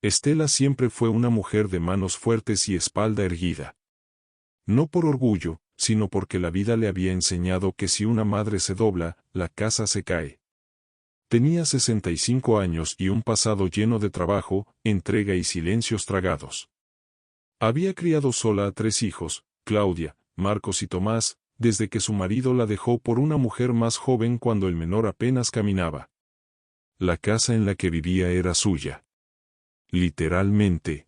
Estela siempre fue una mujer de manos fuertes y espalda erguida. No por orgullo, sino porque la vida le había enseñado que si una madre se dobla, la casa se cae. Tenía 65 años y un pasado lleno de trabajo, entrega y silencios tragados. Había criado sola a 3 hijos, Claudia, Marcos y Tomás, desde que su marido la dejó por una mujer más joven cuando el menor apenas caminaba. La casa en la que vivía era suya. Literalmente.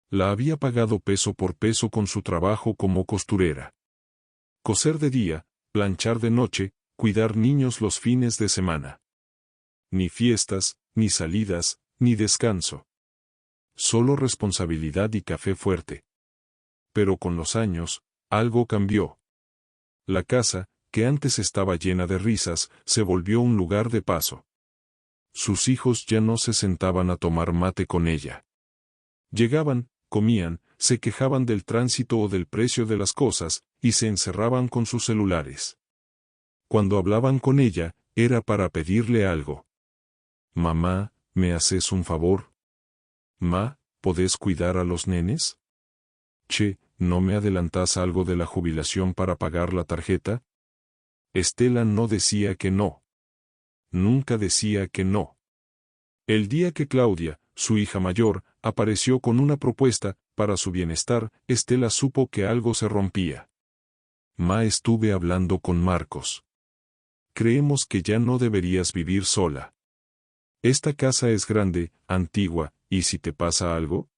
La había pagado peso por peso con su trabajo como costurera. Coser de día, planchar de noche, cuidar niños los fines de semana. Ni fiestas, ni salidas, ni descanso. Solo responsabilidad y café fuerte. Pero con los años, algo cambió. La casa, que antes estaba llena de risas, se volvió un lugar de paso. Sus hijos ya no se sentaban a tomar mate con ella. Llegaban, comían, se quejaban del tránsito o del precio de las cosas, y se encerraban con sus celulares. Cuando hablaban con ella, era para pedirle algo. Mamá, ¿me haces un favor? Ma, ¿podés cuidar a los nenes? Che, ¿no me adelantás algo de la jubilación para pagar la tarjeta? Estela no decía que no. Nunca decía que no. El día que Claudia, su hija mayor, apareció con una propuesta, para su bienestar, Estela supo que algo se rompía. Ma, estuve hablando con Marcos. Creemos que ya no deberías vivir sola. Esta casa es grande, antigua, ¿y si te pasa algo?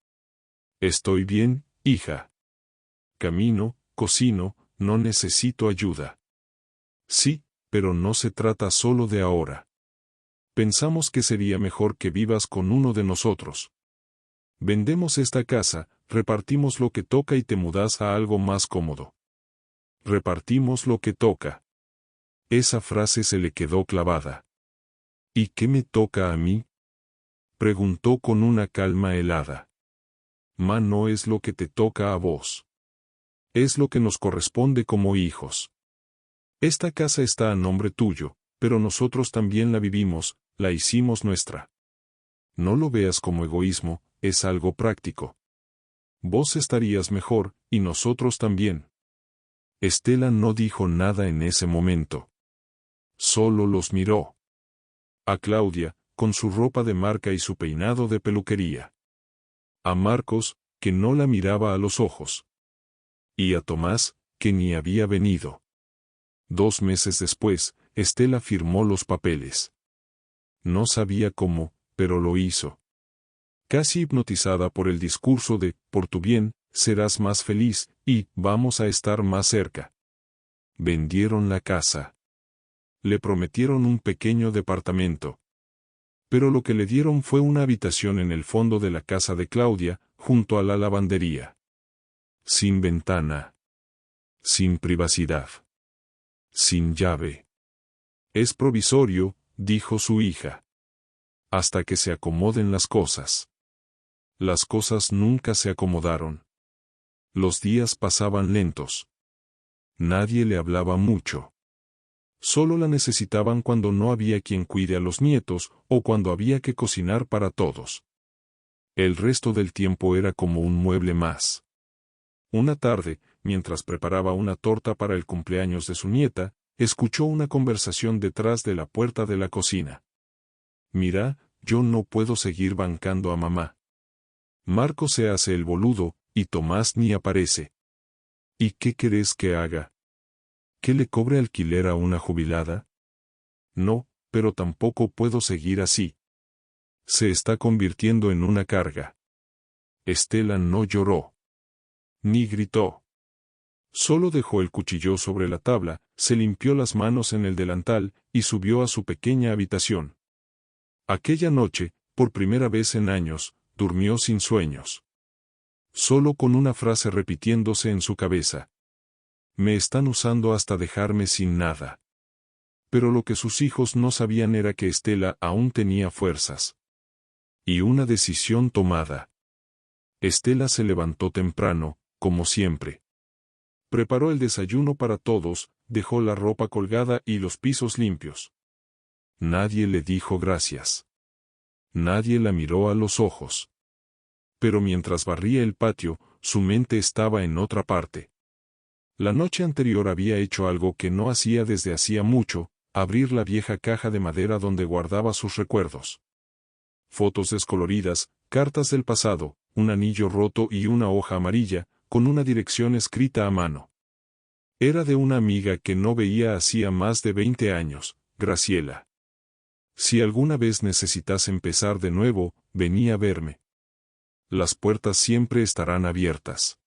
Estoy bien, hija. Camino, cocino, no necesito ayuda. Sí, pero no se trata solo de ahora. Pensamos que sería mejor que vivas con uno de nosotros. Vendemos esta casa, repartimos lo que toca y te mudas a algo más cómodo. Repartimos lo que toca. Esa frase se le quedó clavada. ¿Y qué me toca a mí? Preguntó con una calma helada. Ma, no es lo que te toca a vos. Es lo que nos corresponde como hijos. Esta casa está a nombre tuyo, pero nosotros también la vivimos, la hicimos nuestra. No lo veas como egoísmo, es algo práctico. Vos estarías mejor, y nosotros también. Estela no dijo nada en ese momento. Solo los miró. A Claudia, con su ropa de marca y su peinado de peluquería. A Marcos, que no la miraba a los ojos. Y a Tomás, que ni había venido. 2 meses después, Estela firmó los papeles. No sabía cómo, pero lo hizo. Casi hipnotizada por el discurso de, por tu bien, serás más feliz, y, vamos a estar más cerca. Vendieron la casa. Le prometieron un pequeño departamento. Pero lo que le dieron fue una habitación en el fondo de la casa de Claudia, junto a la lavandería. Sin ventana. Sin privacidad. Sin llave. Es provisorio, dijo su hija. Hasta que se acomoden las cosas. Las cosas nunca se acomodaron. Los días pasaban lentos. Nadie le hablaba mucho. Solo la necesitaban cuando no había quien cuide a los nietos, o cuando había que cocinar para todos. El resto del tiempo era como un mueble más. Una tarde, mientras preparaba una torta para el cumpleaños de su nieta, escuchó una conversación detrás de la puerta de la cocina. Mira, yo no puedo seguir bancando a mamá. Marco se hace el boludo, y Tomás ni aparece. ¿Y qué querés que haga? ¿Que le cobre alquiler a una jubilada? No, pero tampoco puedo seguir así. Se está convirtiendo en una carga. Estela no lloró. Ni gritó. Solo dejó el cuchillo sobre la tabla, se limpió las manos en el delantal, y subió a su pequeña habitación. Aquella noche, por primera vez en años, durmió sin sueños. Solo con una frase repitiéndose en su cabeza. Me están usando hasta dejarme sin nada. Pero lo que sus hijos no sabían era que Estela aún tenía fuerzas. Y una decisión tomada. Estela se levantó temprano, como siempre. Preparó el desayuno para todos, dejó la ropa colgada y los pisos limpios. Nadie le dijo gracias. Nadie la miró a los ojos. pero mientras barría el patio, su mente estaba en otra parte. La noche anterior había hecho algo que no hacía desde hacía mucho, abrir la vieja caja de madera donde guardaba sus recuerdos. Fotos descoloridas, cartas del pasado, un anillo roto y una hoja amarilla, con una dirección escrita a mano. Era de una amiga que no veía hacía más de 20 años, Graciela. Si alguna vez necesitas empezar de nuevo, vení a verme. Las puertas siempre estarán abiertas.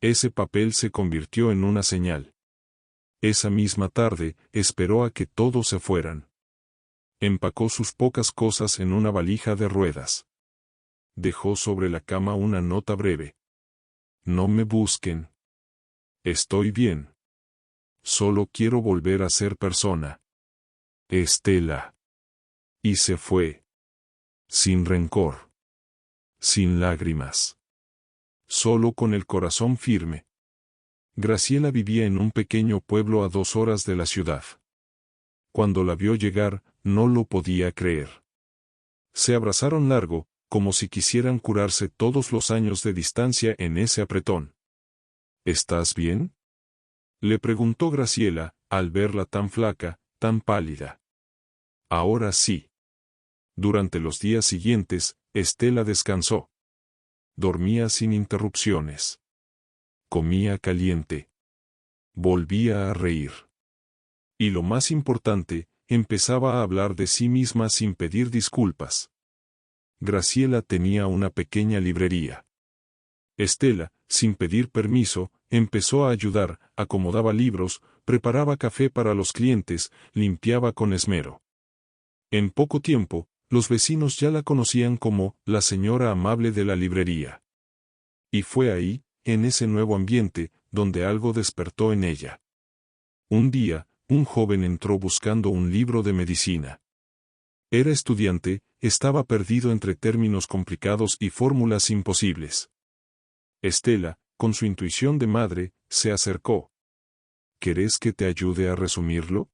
Ese papel se convirtió en una señal. Esa misma tarde, esperó a que todos se fueran. Empacó sus pocas cosas en una valija de ruedas. Dejó sobre la cama una nota breve. No me busquen. Estoy bien. Solo quiero volver a ser persona. Estela. Y se fue. Sin rencor. Sin lágrimas. Solo con el corazón firme. Graciela vivía en un pequeño pueblo a 2 horas de la ciudad. Cuando la vio llegar, no lo podía creer. Se abrazaron largo, como si quisieran curarse todos los años de distancia en ese apretón. ¿Estás bien?, le preguntó Graciela, al verla tan flaca, tan pálida. Ahora sí. Durante los días siguientes, Estela descansó. Dormía sin interrupciones. Comía caliente. Volvía a reír. Y lo más importante, empezaba a hablar de sí misma sin pedir disculpas. Graciela tenía una pequeña librería. Estela, sin pedir permiso, empezó a ayudar, acomodaba libros, preparaba café para los clientes, limpiaba con esmero. En poco tiempo, los vecinos ya la conocían como la señora amable de la librería. Y fue ahí, en ese nuevo ambiente, donde algo despertó en ella. Un día, un joven entró buscando un libro de medicina. Era estudiante, estaba perdido entre términos complicados y fórmulas imposibles. Estela, con su intuición de madre, se acercó. ¿Querés que te ayude a resumirlo?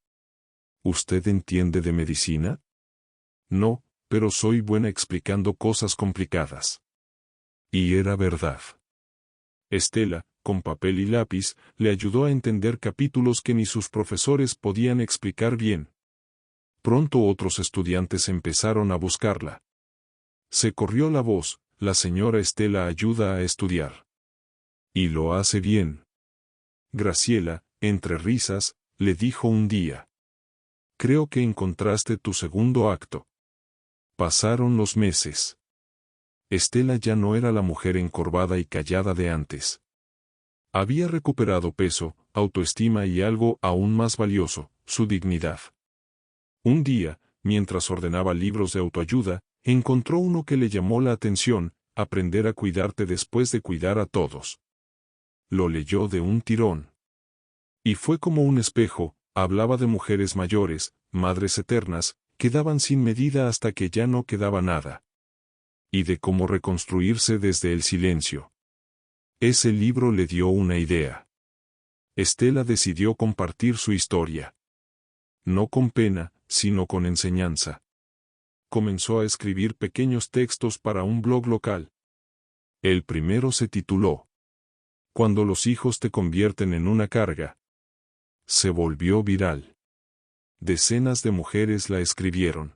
¿Usted entiende de medicina? No, pero soy buena explicando cosas complicadas. Y era verdad. Estela, con papel y lápiz, le ayudó a entender capítulos que ni sus profesores podían explicar bien. Pronto otros estudiantes empezaron a buscarla. Se corrió la voz, la señora Estela ayuda a estudiar. Y lo hace bien. Graciela, entre risas, le dijo un día. Creo que encontraste tu segundo acto. Pasaron los meses. Estela ya no era la mujer encorvada y callada de antes. Había recuperado peso, autoestima y algo aún más valioso, su dignidad. Un día, mientras ordenaba libros de autoayuda, encontró uno que le llamó la atención, Aprender a cuidarte después de cuidar a todos. Lo leyó de un tirón. Y fue como un espejo, hablaba de mujeres mayores, madres eternas, que daban sin medida hasta que ya no quedaba nada. Y de cómo reconstruirse desde el silencio. Ese libro le dio una idea. Estela decidió compartir su historia. No con pena, sino con enseñanza. Comenzó a escribir pequeños textos para un blog local. El primero se tituló Cuando los hijos te convierten en una carga. Se volvió viral. Decenas de mujeres la escribieron.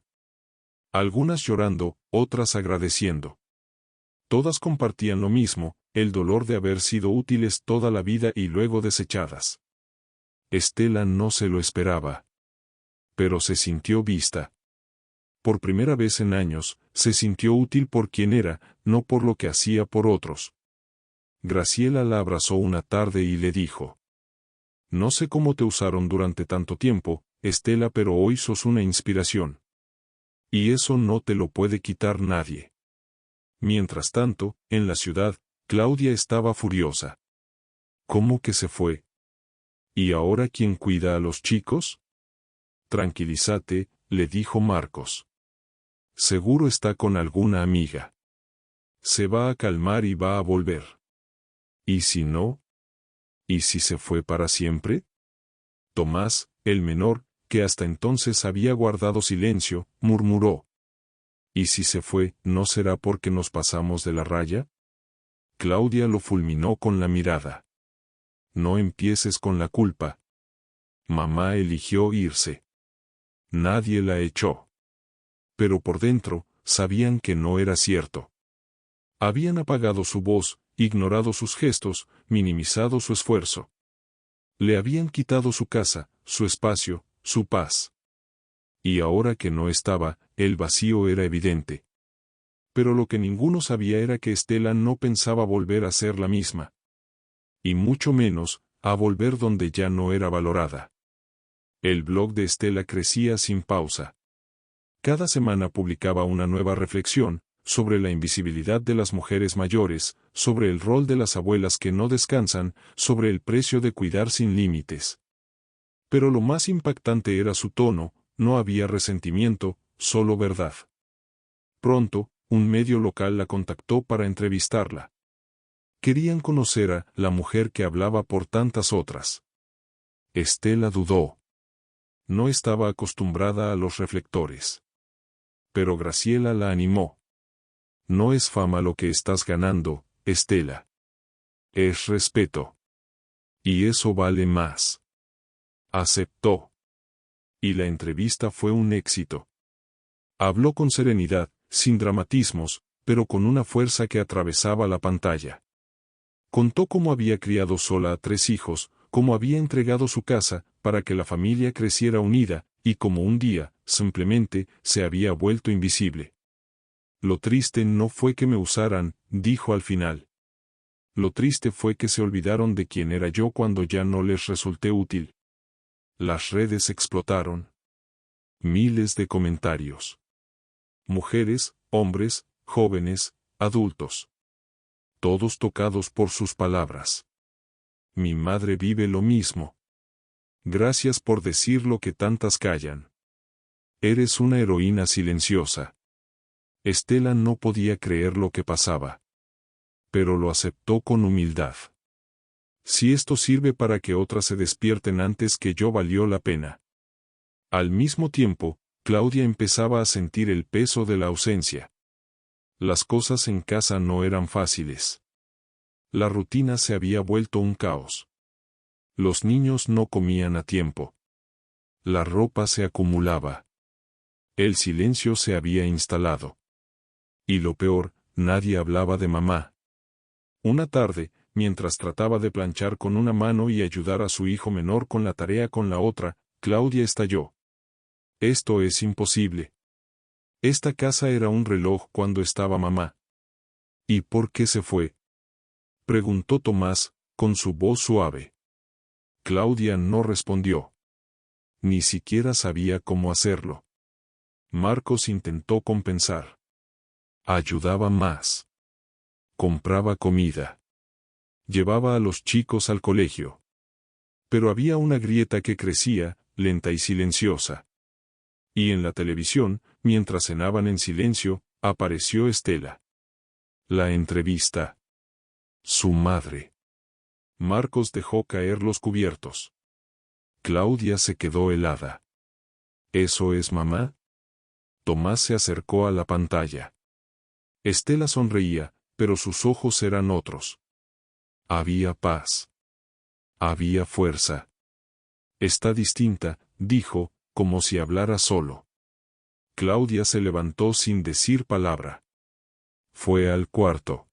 Algunas llorando, otras agradeciendo. Todas compartían lo mismo, el dolor de haber sido útiles toda la vida y luego desechadas. Estela no se lo esperaba. Pero se sintió vista. Por primera vez en años, se sintió útil por quien era, no por lo que hacía por otros. Graciela la abrazó una tarde y le dijo. No sé cómo te usaron durante tanto tiempo, Estela, pero hoy sos una inspiración. Y eso no te lo puede quitar nadie. Mientras tanto, en la ciudad, Claudia estaba furiosa. ¿Cómo que se fue? ¿Y ahora quién cuida a los chicos? Tranquilízate, le dijo Marcos. Seguro está con alguna amiga. Se va a calmar y va a volver. ¿Y si no? ¿Y si se fue para siempre? Tomás, el menor, que hasta entonces había guardado silencio, murmuró. ¿Y si se fue, no será porque nos pasamos de la raya? Claudia lo fulminó con la mirada. No empieces con la culpa. Mamá eligió irse. Nadie la echó. Pero por dentro, sabían que no era cierto. Habían apagado su voz, ignorado sus gestos, minimizado su esfuerzo. Le habían quitado su casa, su espacio, su paz. Y ahora que no estaba, el vacío era evidente. Pero lo que ninguno sabía era que Estela no pensaba volver a ser la misma. Y mucho menos, a volver donde ya no era valorada. El blog de Estela crecía sin pausa. Cada semana publicaba una nueva reflexión, sobre la invisibilidad de las mujeres mayores, sobre el rol de las abuelas que no descansan, sobre el precio de cuidar sin límites. Pero lo más impactante era su tono, no había resentimiento, solo verdad. Pronto, un medio local la contactó para entrevistarla. Querían conocer a la mujer que hablaba por tantas otras. Estela dudó. No estaba acostumbrada a los reflectores. Pero Graciela la animó. No es fama lo que estás ganando, Estela. Es respeto. Y eso vale más. Aceptó. Y la entrevista fue un éxito. Habló con serenidad, sin dramatismos, pero con una fuerza que atravesaba la pantalla. Contó cómo había criado sola a 3 hijos, cómo había entregado su casa, para que la familia creciera unida, y cómo un día, simplemente, se había vuelto invisible. Lo triste no fue que me usaran, dijo al final. Lo triste fue que se olvidaron de quién era yo cuando ya no les resulté útil. Las redes explotaron. Miles de comentarios. Mujeres, hombres, jóvenes, adultos. Todos tocados por sus palabras. Mi madre vive lo mismo. Gracias por decir lo que tantas callan. Eres una heroína silenciosa. Estela no podía creer lo que pasaba. Pero lo aceptó con humildad. Si esto sirve para que otras se despierten antes que yo, valió la pena. Al mismo tiempo, Claudia empezaba a sentir el peso de la ausencia. Las cosas en casa no eran fáciles. La rutina se había vuelto un caos. Los niños no comían a tiempo. La ropa se acumulaba. El silencio se había instalado. Y lo peor, nadie hablaba de mamá. Una tarde, mientras trataba de planchar con una mano y ayudar a su hijo menor con la tarea con la otra, Claudia estalló. Esto es imposible. Esta casa era un reloj cuando estaba mamá. ¿Y por qué se fue?, preguntó Tomás, con su voz suave. Claudia no respondió. Ni siquiera sabía cómo hacerlo. Marcos intentó compensar. Ayudaba más. Compraba comida. Llevaba a los chicos al colegio. Pero había una grieta que crecía, lenta y silenciosa. Y en la televisión, mientras cenaban en silencio, apareció Estela. La entrevista. Su madre. Marcos dejó caer los cubiertos. Claudia se quedó helada. ¿Eso es mamá? Tomás se acercó a la pantalla. Estela sonreía, pero sus ojos eran otros. Había paz. Había fuerza. Está distinta, dijo, como si hablara solo. Claudia se levantó sin decir palabra. Fue al cuarto.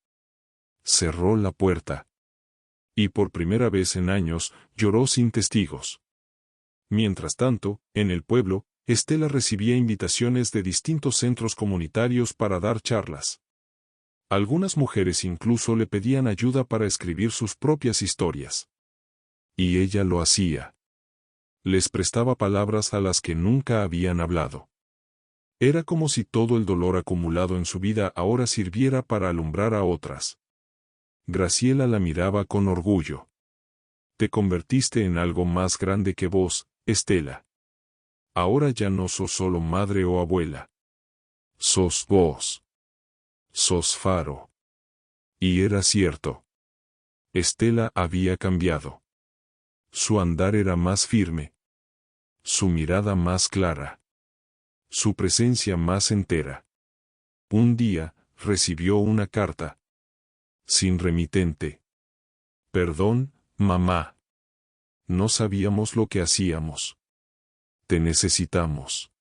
Cerró la puerta. Y por primera vez en años, lloró sin testigos. Mientras tanto, en el pueblo, Estela recibía invitaciones de distintos centros comunitarios para dar charlas. Algunas mujeres incluso le pedían ayuda para escribir sus propias historias. Y ella lo hacía. Les prestaba palabras a las que nunca habían hablado. Era como si todo el dolor acumulado en su vida ahora sirviera para alumbrar a otras. Graciela la miraba con orgullo. Te convertiste en algo más grande que vos, Estela. Ahora ya no sos solo madre o abuela. Sos vos. Sos faro. Y era cierto. Estela había cambiado. Su andar era más firme. Su mirada más clara. Su presencia más entera. Un día, recibió una carta. Sin remitente. Perdón, mamá. No sabíamos lo que hacíamos. Te necesitamos.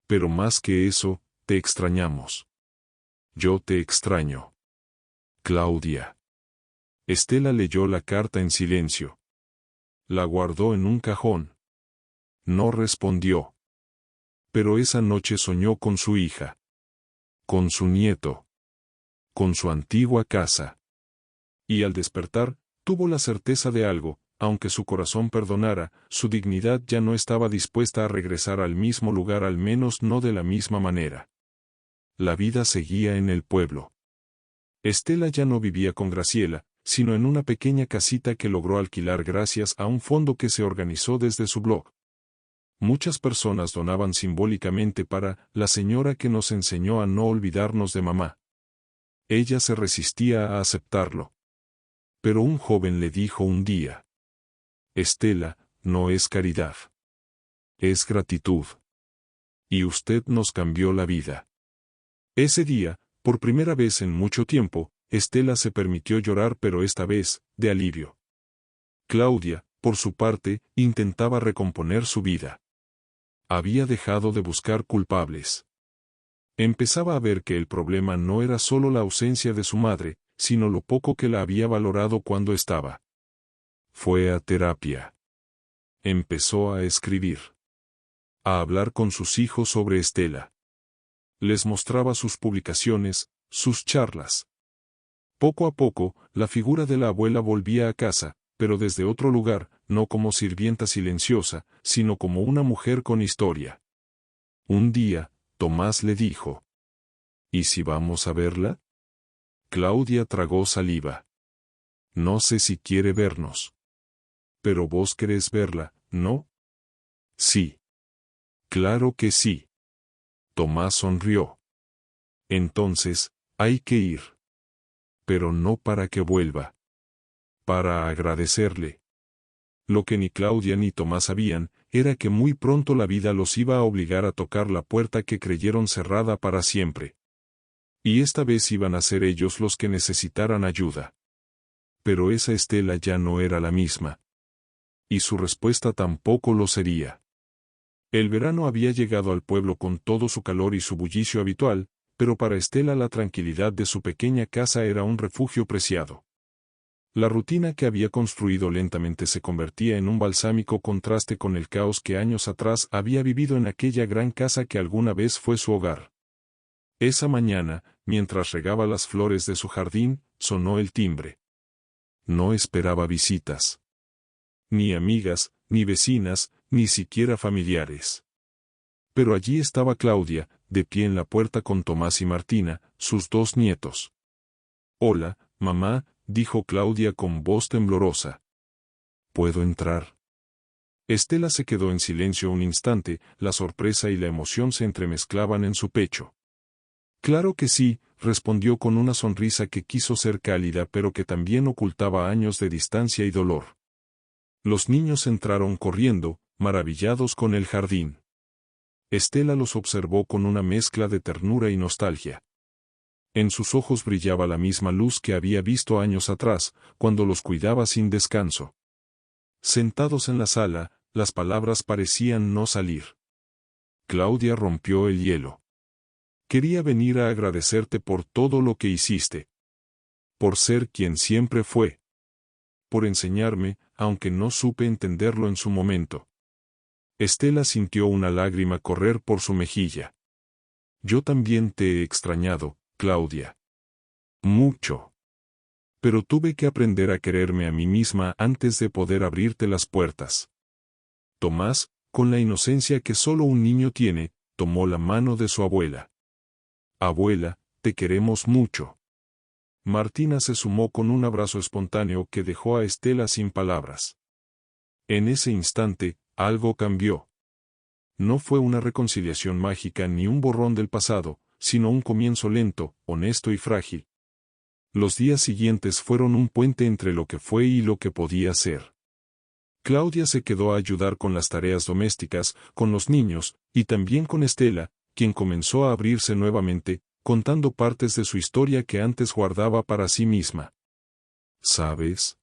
Pero más que eso, te extrañamos. Yo te extraño. Claudia. Estela leyó la carta en silencio. La guardó en un cajón. No respondió. Pero esa noche soñó con su hija. Con su nieto. Con su antigua casa. Y al despertar, tuvo la certeza de algo: aunque su corazón perdonara, su dignidad ya no estaba dispuesta a regresar al mismo lugar, al menos no de la misma manera. La vida seguía en el pueblo. Estela ya no vivía con Graciela, sino en una pequeña casita que logró alquilar gracias a un fondo que se organizó desde su blog. Muchas personas donaban simbólicamente para la señora que nos enseñó a no olvidarnos de mamá. Ella se resistía a aceptarlo. Pero un joven le dijo un día: Estela, no es caridad. Es gratitud. Y usted nos cambió la vida. Ese día, por primera vez en mucho tiempo, Estela se permitió llorar, pero esta vez, de alivio. Claudia, por su parte, intentaba recomponer su vida. Había dejado de buscar culpables. Empezaba a ver que el problema no era solo la ausencia de su madre, sino lo poco que la había valorado cuando estaba. Fue a terapia. Empezó a escribir. A hablar con sus hijos sobre Estela. Les mostraba sus publicaciones, sus charlas. Poco a poco, la figura de la abuela volvía a casa, pero desde otro lugar, no como sirvienta silenciosa, sino como una mujer con historia. Un día, Tomás le dijo: ¿Y si vamos a verla? Claudia tragó saliva. No sé si quiere vernos. Pero vos querés verla, ¿no? Sí. Claro que sí. Tomás sonrió. Entonces, hay que ir. Pero no para que vuelva. Para agradecerle. Lo que ni Claudia ni Tomás sabían, era que muy pronto la vida los iba a obligar a tocar la puerta que creyeron cerrada para siempre. Y esta vez iban a ser ellos los que necesitaran ayuda. Pero esa Estela ya no era la misma. Y su respuesta tampoco lo sería. El verano había llegado al pueblo con todo su calor y su bullicio habitual, pero para Estela la tranquilidad de su pequeña casa era un refugio preciado. La rutina que había construido lentamente se convertía en un balsámico contraste con el caos que años atrás había vivido en aquella gran casa que alguna vez fue su hogar. Esa mañana, mientras regaba las flores de su jardín, sonó el timbre. No esperaba visitas. Ni amigas, ni vecinas, ni siquiera familiares. Pero allí estaba Claudia, de pie en la puerta con Tomás y Martina, sus dos nietos. «Hola, mamá», dijo Claudia con voz temblorosa. «¿Puedo entrar?» Estela se quedó en silencio un instante, la sorpresa y la emoción se entremezclaban en su pecho. «Claro que sí», respondió con una sonrisa que quiso ser cálida pero que también ocultaba años de distancia y dolor. Los niños entraron corriendo, maravillados con el jardín. Estela los observó con una mezcla de ternura y nostalgia. En sus ojos brillaba la misma luz que había visto años atrás, cuando los cuidaba sin descanso. Sentados en la sala, las palabras parecían no salir. Claudia rompió el hielo. «Quería venir a agradecerte por todo lo que hiciste. Por ser quien siempre fue. Por enseñarme, aunque no supe entenderlo en su momento». Estela sintió una lágrima correr por su mejilla. «Yo también te he extrañado, Claudia. Mucho. Pero tuve que aprender a quererme a mí misma antes de poder abrirte las puertas». Tomás, con la inocencia que solo un niño tiene, tomó la mano de su abuela. «Abuela, te queremos mucho». Martina se sumó con un abrazo espontáneo que dejó a Estela sin palabras. En ese instante, algo cambió. No fue una reconciliación mágica ni un borrón del pasado, sino un comienzo lento, honesto y frágil. Los días siguientes fueron un puente entre lo que fue y lo que podía ser. Claudia se quedó a ayudar con las tareas domésticas, con los niños, y también con Estela, quien comenzó a abrirse nuevamente, contando partes de su historia que antes guardaba para sí misma. ¿Sabes?,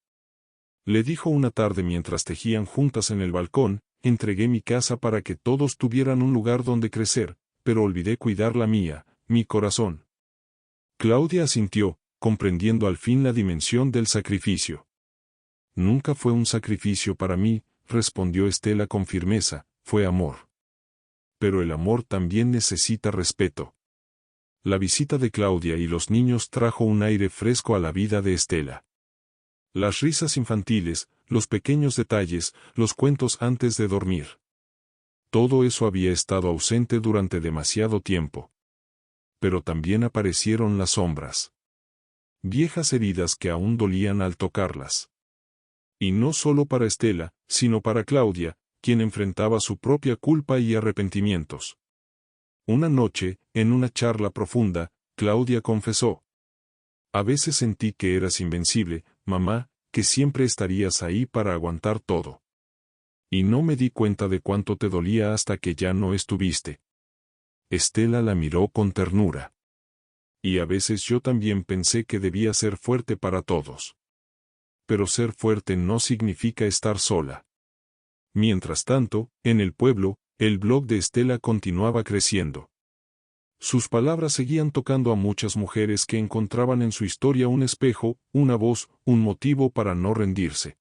le dijo una tarde mientras tejían juntas en el balcón, entregué mi casa para que todos tuvieran un lugar donde crecer, pero olvidé cuidar la mía, mi corazón. Claudia asintió, comprendiendo al fin la dimensión del sacrificio. Nunca fue un sacrificio para mí, respondió Estela con firmeza, fue amor. Pero el amor también necesita respeto. La visita de Claudia y los niños trajo un aire fresco a la vida de Estela. Las risas infantiles, los pequeños detalles, los cuentos antes de dormir. Todo eso había estado ausente durante demasiado tiempo. Pero también aparecieron las sombras. Viejas heridas que aún dolían al tocarlas. Y no solo para Estela, sino para Claudia, quien enfrentaba su propia culpa y arrepentimientos. Una noche, en una charla profunda, Claudia confesó: a veces sentí que eras invencible, mamá, que siempre estarías ahí para aguantar todo. Y no me di cuenta de cuánto te dolía hasta que ya no estuviste. Estela la miró con ternura. Y a veces yo también pensé que debía ser fuerte para todos. Pero ser fuerte no significa estar sola. Mientras tanto, en el pueblo, el blog de Estela continuaba creciendo. Sus palabras seguían tocando a muchas mujeres que encontraban en su historia un espejo, una voz, un motivo para no rendirse.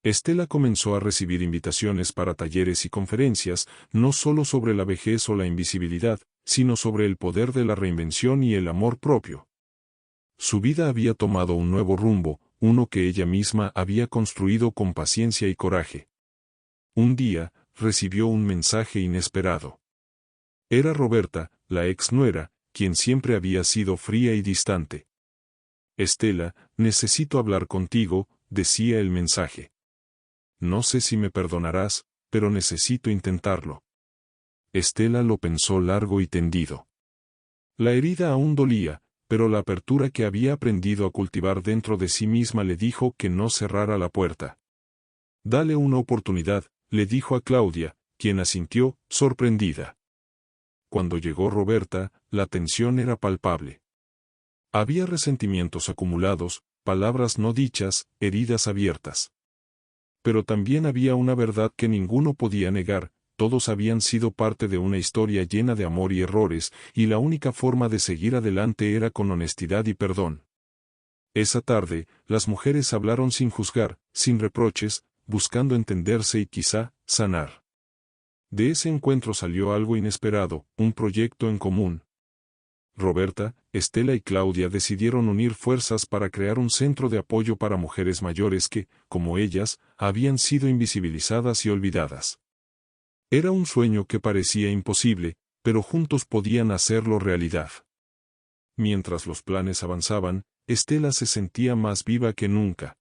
Estela comenzó a recibir invitaciones para talleres y conferencias, no solo sobre la vejez o la invisibilidad, sino sobre el poder de la reinvención y el amor propio. Su vida había tomado un nuevo rumbo, uno que ella misma había construido con paciencia y coraje. Un día, recibió un mensaje inesperado. Era Roberta, la ex nuera, quien siempre había sido fría y distante. Estela, necesito hablar contigo, decía el mensaje. No sé si me perdonarás, pero necesito intentarlo. Estela lo pensó largo y tendido. La herida aún dolía, pero la apertura que había aprendido a cultivar dentro de sí misma le dijo que no cerrara la puerta. Dale una oportunidad, le dijo a Claudia, quien asintió, sorprendida. Cuando llegó Roberta, la tensión era palpable. Había resentimientos acumulados, palabras no dichas, heridas abiertas. Pero también había una verdad que ninguno podía negar: todos habían sido parte de una historia llena de amor y errores, y la única forma de seguir adelante era con honestidad y perdón. Esa tarde, las mujeres hablaron sin juzgar, sin reproches, buscando entenderse y quizá, sanar. De ese encuentro salió algo inesperado, un proyecto en común. Roberta, Estela y Claudia decidieron unir fuerzas para crear un centro de apoyo para mujeres mayores que, como ellas, habían sido invisibilizadas y olvidadas. Era un sueño que parecía imposible, pero juntos podían hacerlo realidad. Mientras los planes avanzaban, Estela se sentía más viva que nunca.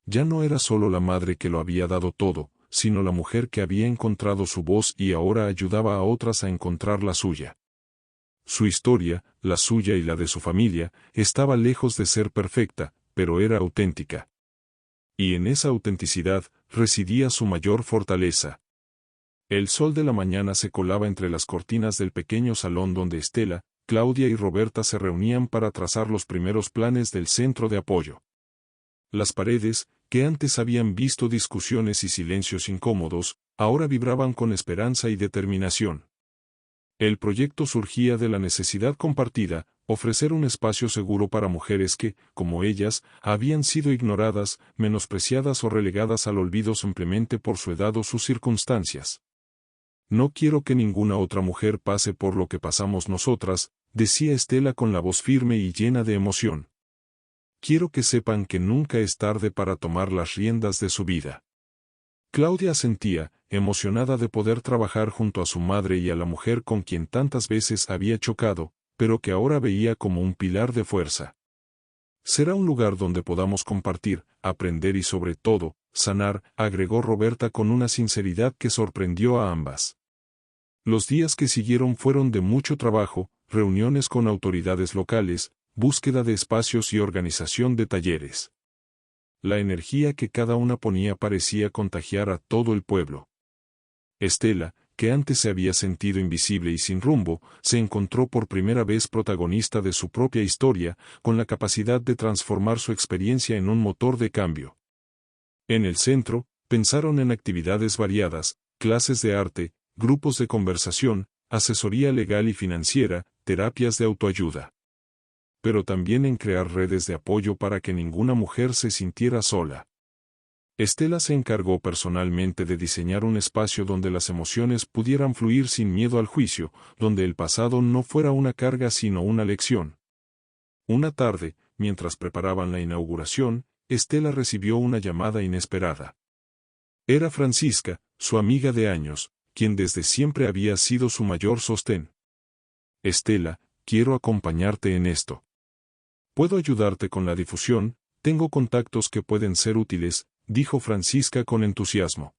Ya no era solo la madre que lo había dado todo, sino la mujer que había encontrado su voz y ahora ayudaba a otras a encontrar la suya. Su historia, la suya y la de su familia, estaba lejos de ser perfecta, pero era auténtica. Y en esa autenticidad residía su mayor fortaleza. El sol de la mañana se colaba entre las cortinas del pequeño salón donde Estela, Claudia y Roberta se reunían para trazar los primeros planes del centro de apoyo. Las paredes, que antes habían visto discusiones y silencios incómodos, ahora vibraban con esperanza y determinación. El proyecto surgía de la necesidad compartida: ofrecer un espacio seguro para mujeres que, como ellas, habían sido ignoradas, menospreciadas o relegadas al olvido simplemente por su edad o sus circunstancias. No quiero que ninguna otra mujer pase por lo que pasamos nosotras, decía Estela con la voz firme y llena de emoción. Quiero que sepan que nunca es tarde para tomar las riendas de su vida. Claudia asentía, emocionada de poder trabajar junto a su madre y a la mujer con quien tantas veces había chocado, pero que ahora veía como un pilar de fuerza. Será un lugar donde podamos compartir, aprender y sobre todo, sanar, agregó Roberta con una sinceridad que sorprendió a ambas. Los días que siguieron fueron de mucho trabajo, reuniones con autoridades locales, búsqueda de espacios y organización de talleres. La energía que cada una ponía parecía contagiar a todo el pueblo. Estela, que antes se había sentido invisible y sin rumbo, se encontró por primera vez protagonista de su propia historia, con la capacidad de transformar su experiencia en un motor de cambio. En el centro, pensaron en actividades variadas, clases de arte, grupos de conversación, asesoría legal y financiera, terapias de autoayuda. Pero también en crear redes de apoyo para que ninguna mujer se sintiera sola. Estela se encargó personalmente de diseñar un espacio donde las emociones pudieran fluir sin miedo al juicio, donde el pasado no fuera una carga sino una lección. Una tarde, mientras preparaban la inauguración, Estela recibió una llamada inesperada. Era Francisca, su amiga de años, quien desde siempre había sido su mayor sostén. Estela, quiero acompañarte en esto. Puedo ayudarte con la difusión, tengo contactos que pueden ser útiles, dijo Francisca con entusiasmo.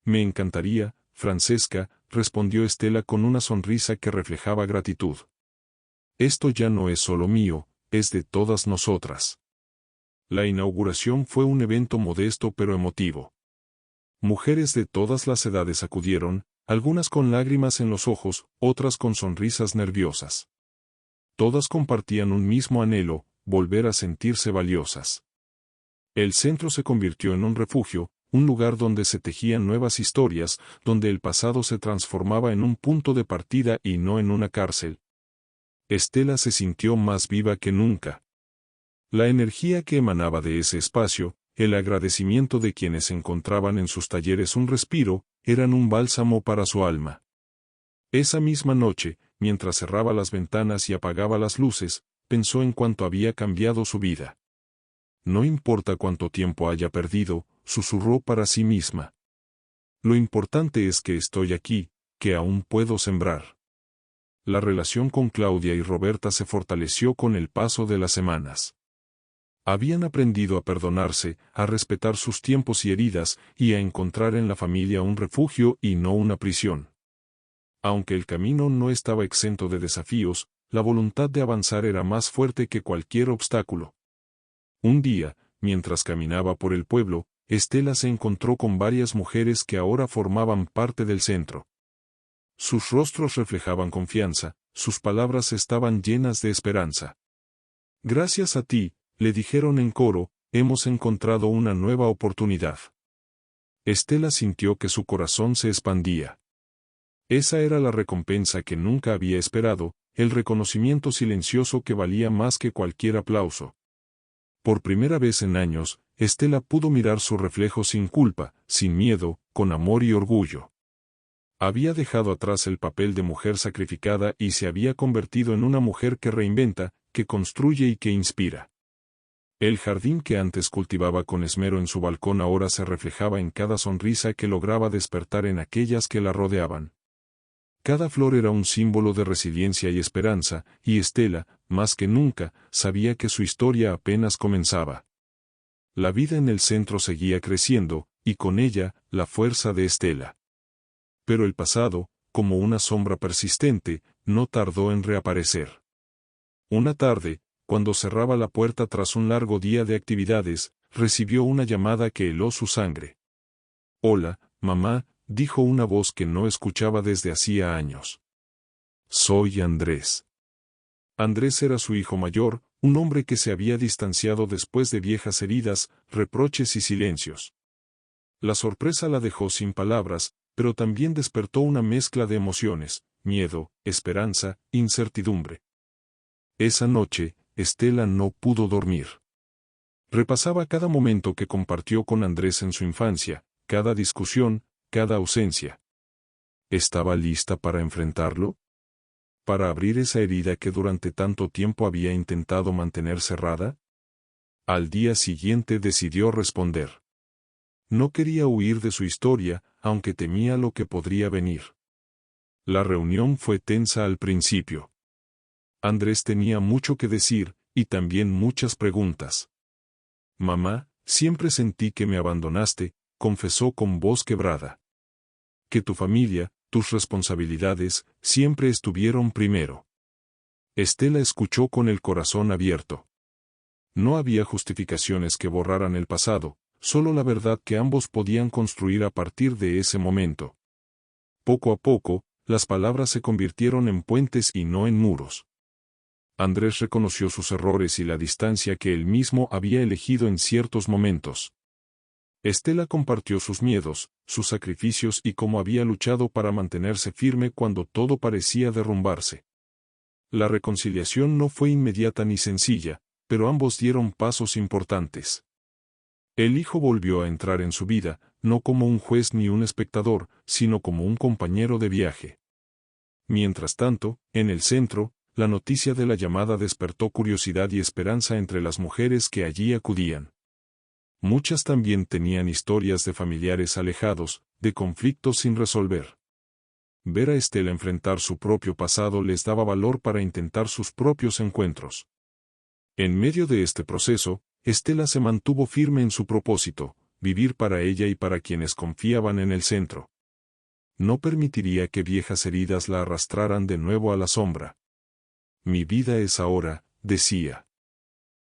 Me encantaría, Francesca, respondió Estela con una sonrisa que reflejaba gratitud. Esto ya no es solo mío, es de todas nosotras. La inauguración fue un evento modesto pero emotivo. Mujeres de todas las edades acudieron, algunas con lágrimas en los ojos, otras con sonrisas nerviosas. Todas compartían un mismo anhelo, volver a sentirse valiosas. El centro se convirtió en un refugio, un lugar donde se tejían nuevas historias, donde el pasado se transformaba en un punto de partida y no en una cárcel. Estela se sintió más viva que nunca. La energía que emanaba de ese espacio, el agradecimiento de quienes encontraban en sus talleres un respiro, eran un bálsamo para su alma. Esa misma noche, mientras cerraba las ventanas y apagaba las luces, pensó en cuánto había cambiado su vida. No importa cuánto tiempo haya perdido, susurró para sí misma. Lo importante es que estoy aquí, que aún puedo sembrar. La relación con Claudia y Roberta se fortaleció con el paso de las semanas. Habían aprendido a perdonarse, a respetar sus tiempos y heridas, y a encontrar en la familia un refugio y no una prisión. Aunque el camino no estaba exento de desafíos, la voluntad de avanzar era más fuerte que cualquier obstáculo. Un día, mientras caminaba por el pueblo, Estela se encontró con varias mujeres que ahora formaban parte del centro. Sus rostros reflejaban confianza, sus palabras estaban llenas de esperanza. Gracias a ti, le dijeron en coro, hemos encontrado una nueva oportunidad. Estela sintió que su corazón se expandía. Esa era la recompensa que nunca había esperado, el reconocimiento silencioso que valía más que cualquier aplauso. Por primera vez en años, Estela pudo mirar su reflejo sin culpa, sin miedo, con amor y orgullo. Había dejado atrás el papel de mujer sacrificada y se había convertido en una mujer que reinventa, que construye y que inspira. El jardín que antes cultivaba con esmero en su balcón ahora se reflejaba en cada sonrisa que lograba despertar en aquellas que la rodeaban. Cada flor era un símbolo de resiliencia y esperanza, y Estela, más que nunca, sabía que su historia apenas comenzaba. La vida en el centro seguía creciendo, y con ella, la fuerza de Estela. Pero el pasado, como una sombra persistente, no tardó en reaparecer. Una tarde, cuando cerraba la puerta tras un largo día de actividades, recibió una llamada que heló su sangre. «Hola, mamá», dijo una voz que no escuchaba desde hacía años. «Soy Andrés». Andrés era su hijo mayor, un hombre que se había distanciado después de viejas heridas, reproches y silencios. La sorpresa la dejó sin palabras, pero también despertó una mezcla de emociones, miedo, esperanza, incertidumbre. Esa noche, Estela no pudo dormir. Repasaba cada momento que compartió con Andrés en su infancia, cada discusión, cada ausencia. ¿Estaba lista para enfrentarlo? ¿Para abrir esa herida que durante tanto tiempo había intentado mantener cerrada? Al día siguiente decidió responder. No quería huir de su historia, aunque temía lo que podría venir. La reunión fue tensa al principio. Andrés tenía mucho que decir, y también muchas preguntas. «Mamá, siempre sentí que me abandonaste», confesó con voz quebrada. «Que tu familia, tus responsabilidades, siempre estuvieron primero». Estela escuchó con el corazón abierto. No había justificaciones que borraran el pasado, solo la verdad que ambos podían construir a partir de ese momento. Poco a poco, las palabras se convirtieron en puentes y no en muros. Andrés reconoció sus errores y la distancia que él mismo había elegido en ciertos momentos. Estela compartió sus miedos, sus sacrificios y cómo había luchado para mantenerse firme cuando todo parecía derrumbarse. La reconciliación no fue inmediata ni sencilla, pero ambos dieron pasos importantes. El hijo volvió a entrar en su vida, no como un juez ni un espectador, sino como un compañero de viaje. Mientras tanto, en el centro, la noticia de la llamada despertó curiosidad y esperanza entre las mujeres que allí acudían. Muchas también tenían historias de familiares alejados, de conflictos sin resolver. Ver a Estela enfrentar su propio pasado les daba valor para intentar sus propios encuentros. En medio de este proceso, Estela se mantuvo firme en su propósito, vivir para ella y para quienes confiaban en el centro. No permitiría que viejas heridas la arrastraran de nuevo a la sombra. Mi vida es ahora, decía.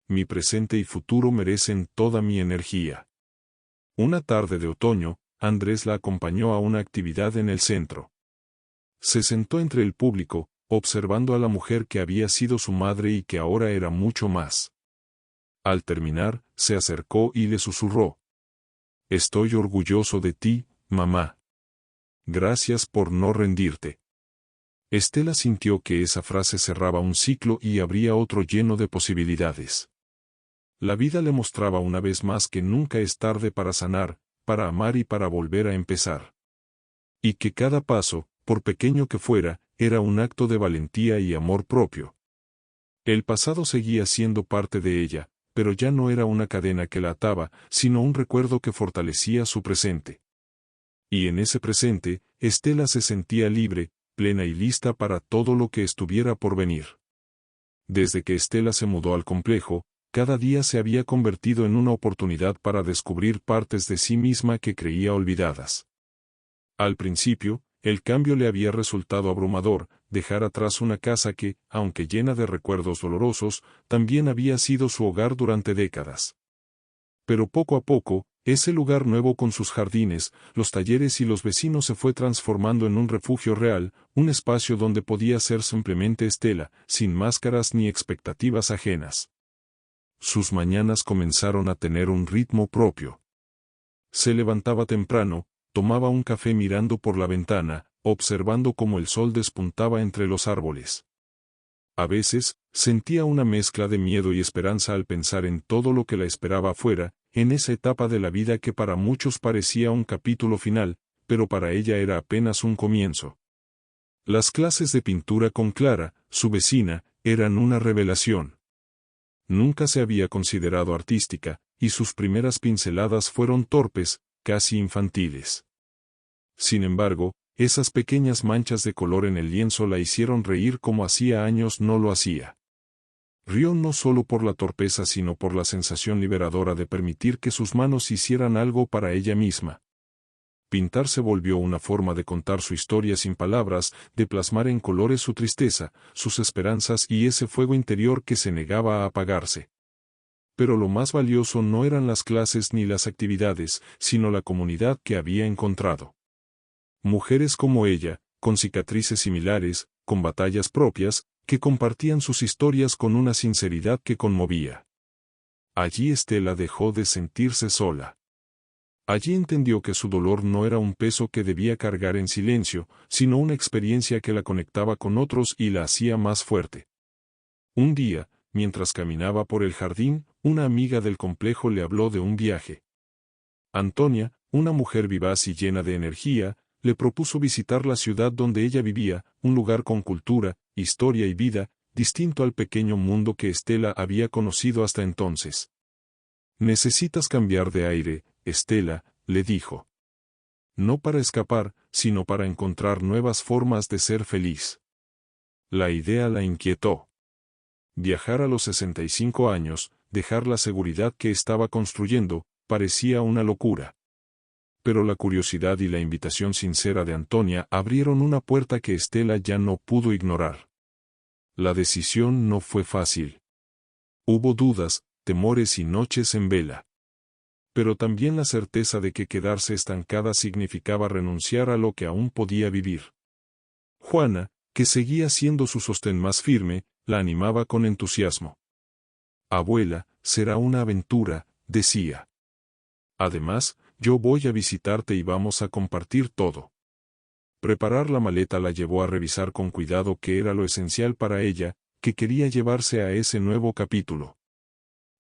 Mi presente y futuro merecen toda mi energía. Una tarde de otoño, Andrés la acompañó a una actividad en el centro. Se sentó entre el público, observando a la mujer que había sido su madre y que ahora era mucho más. Al terminar, se acercó y le susurró: «Estoy orgulloso de ti, mamá. Gracias por no rendirte». Estela sintió que esa frase cerraba un ciclo y abría otro lleno de posibilidades. La vida le mostraba una vez más que nunca es tarde para sanar, para amar y para volver a empezar. Y que cada paso, por pequeño que fuera, era un acto de valentía y amor propio. El pasado seguía siendo parte de ella, pero ya no era una cadena que la ataba, sino un recuerdo que fortalecía su presente. Y en ese presente, Estela se sentía libre, plena y lista para todo lo que estuviera por venir. Desde que Estela se mudó al complejo, cada día se había convertido en una oportunidad para descubrir partes de sí misma que creía olvidadas. Al principio, el cambio le había resultado abrumador, dejar atrás una casa que, aunque llena de recuerdos dolorosos, también había sido su hogar durante décadas. Pero poco a poco, ese lugar nuevo con sus jardines, los talleres y los vecinos se fue transformando en un refugio real, un espacio donde podía ser simplemente Estela, sin máscaras ni expectativas ajenas. Sus mañanas comenzaron a tener un ritmo propio. Se levantaba temprano, tomaba un café mirando por la ventana, observando cómo el sol despuntaba entre los árboles. A veces, sentía una mezcla de miedo y esperanza al pensar en todo lo que la esperaba afuera, en esa etapa de la vida que para muchos parecía un capítulo final, pero para ella era apenas un comienzo. Las clases de pintura con Clara, su vecina, eran una revelación. Nunca se había considerado artística, y sus primeras pinceladas fueron torpes, casi infantiles. Sin embargo, esas pequeñas manchas de color en el lienzo la hicieron reír como hacía años no lo hacía. Rió no solo por la torpeza sino por la sensación liberadora de permitir que sus manos hicieran algo para ella misma. Pintar se volvió una forma de contar su historia sin palabras, de plasmar en colores su tristeza, sus esperanzas y ese fuego interior que se negaba a apagarse. Pero lo más valioso no eran las clases ni las actividades, sino la comunidad que había encontrado. Mujeres como ella, con cicatrices similares, con batallas propias, que compartían sus historias con una sinceridad que conmovía. Allí Estela dejó de sentirse sola. Allí entendió que su dolor no era un peso que debía cargar en silencio, sino una experiencia que la conectaba con otros y la hacía más fuerte. Un día, mientras caminaba por el jardín, una amiga del complejo le habló de un viaje. Antonia, una mujer vivaz y llena de energía, le propuso visitar la ciudad donde ella vivía, un lugar con cultura, historia y vida, distinto al pequeño mundo que Estela había conocido hasta entonces. «Necesitas cambiar de aire, Estela», le dijo. «No para escapar, sino para encontrar nuevas formas de ser feliz». La idea la inquietó. Viajar a los 65 años, dejar la seguridad que estaba construyendo, parecía una locura. Pero la curiosidad y la invitación sincera de Antonia abrieron una puerta que Estela ya no pudo ignorar. La decisión no fue fácil. Hubo dudas, temores y noches en vela. pero también la certeza de que quedarse estancada significaba renunciar a lo que aún podía vivir. Juana, que seguía siendo su sostén más firme, la animaba con entusiasmo. «Abuela, será una aventura», decía. «Además, yo voy a visitarte y vamos a compartir todo». Preparar la maleta la llevó a revisar con cuidado qué era lo esencial para ella, que quería llevarse a ese nuevo capítulo.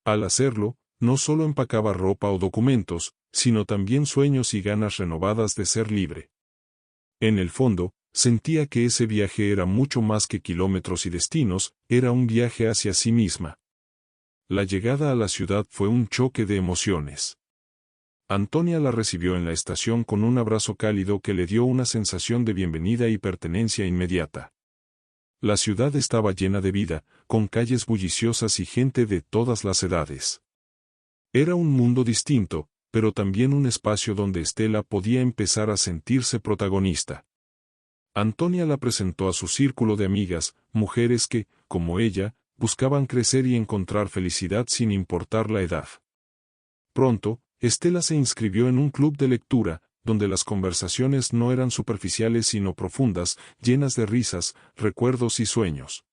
Al hacerlo, no solo empacaba ropa o documentos, sino también sueños y ganas renovadas de ser libre. En el fondo, sentía que ese viaje era mucho más que kilómetros y destinos, era un viaje hacia sí misma. La llegada a la ciudad fue un choque de emociones. Antonia la recibió en la estación con un abrazo cálido que le dio una sensación de bienvenida y pertenencia inmediata. La ciudad estaba llena de vida, con calles bulliciosas y gente de todas las edades. Era un mundo distinto, pero también un espacio donde Estela podía empezar a sentirse protagonista. Antonia la presentó a su círculo de amigas, mujeres que, como ella, buscaban crecer y encontrar felicidad sin importar la edad. Pronto, Estela se inscribió en un club de lectura, donde las conversaciones no eran superficiales sino profundas, llenas de risas, recuerdos y sueños.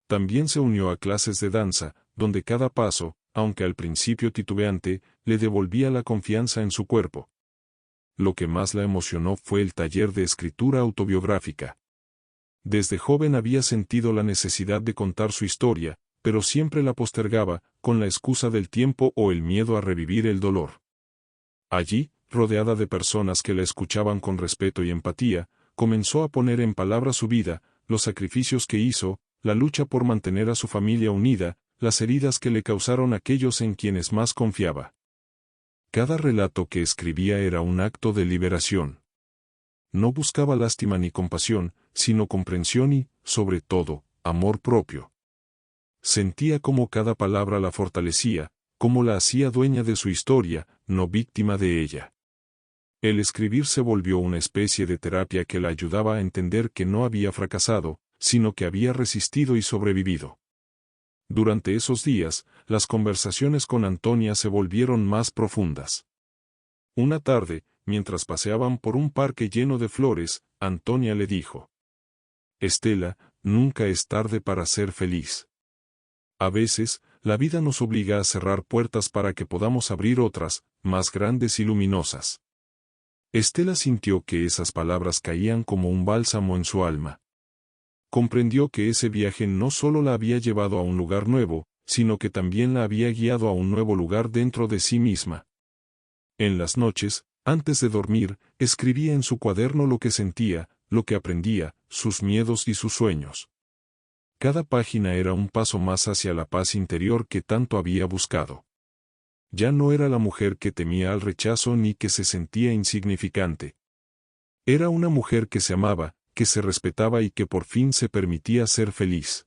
También se unió a clases de danza, donde cada paso, aunque al principio titubeante, le devolvía la confianza en su cuerpo. Lo que más la emocionó fue el taller de escritura autobiográfica. Desde joven había sentido la necesidad de contar su historia, pero siempre la postergaba, con la excusa del tiempo o el miedo a revivir el dolor. Allí, rodeada de personas que la escuchaban con respeto y empatía, comenzó a poner en palabras su vida, los sacrificios que hizo, la lucha por mantener a su familia unida, las heridas que le causaron aquellos en quienes más confiaba. Cada relato que escribía era un acto de liberación. No buscaba lástima ni compasión, sino comprensión y, sobre todo, amor propio. Sentía cómo cada palabra la fortalecía, cómo la hacía dueña de su historia, no víctima de ella. El escribir se volvió una especie de terapia que la ayudaba a entender que no había fracasado, sino que había resistido y sobrevivido. Durante esos días, las conversaciones con Antonia se volvieron más profundas. Una tarde, mientras paseaban por un parque lleno de flores, Antonia le dijo: «Estela, nunca es tarde para ser feliz. A veces, la vida nos obliga a cerrar puertas para que podamos abrir otras, más grandes y luminosas». Estela sintió que esas palabras caían como un bálsamo en su alma. Comprendió que ese viaje no solo la había llevado a un lugar nuevo, sino que también la había guiado a un nuevo lugar dentro de sí misma. En las noches, antes de dormir, escribía en su cuaderno lo que sentía, lo que aprendía, sus miedos y sus sueños. Cada página era un paso más hacia la paz interior que tanto había buscado. Ya no era la mujer que temía al rechazo ni que se sentía insignificante. Era una mujer que se amaba, que se respetaba y que por fin se permitía ser feliz.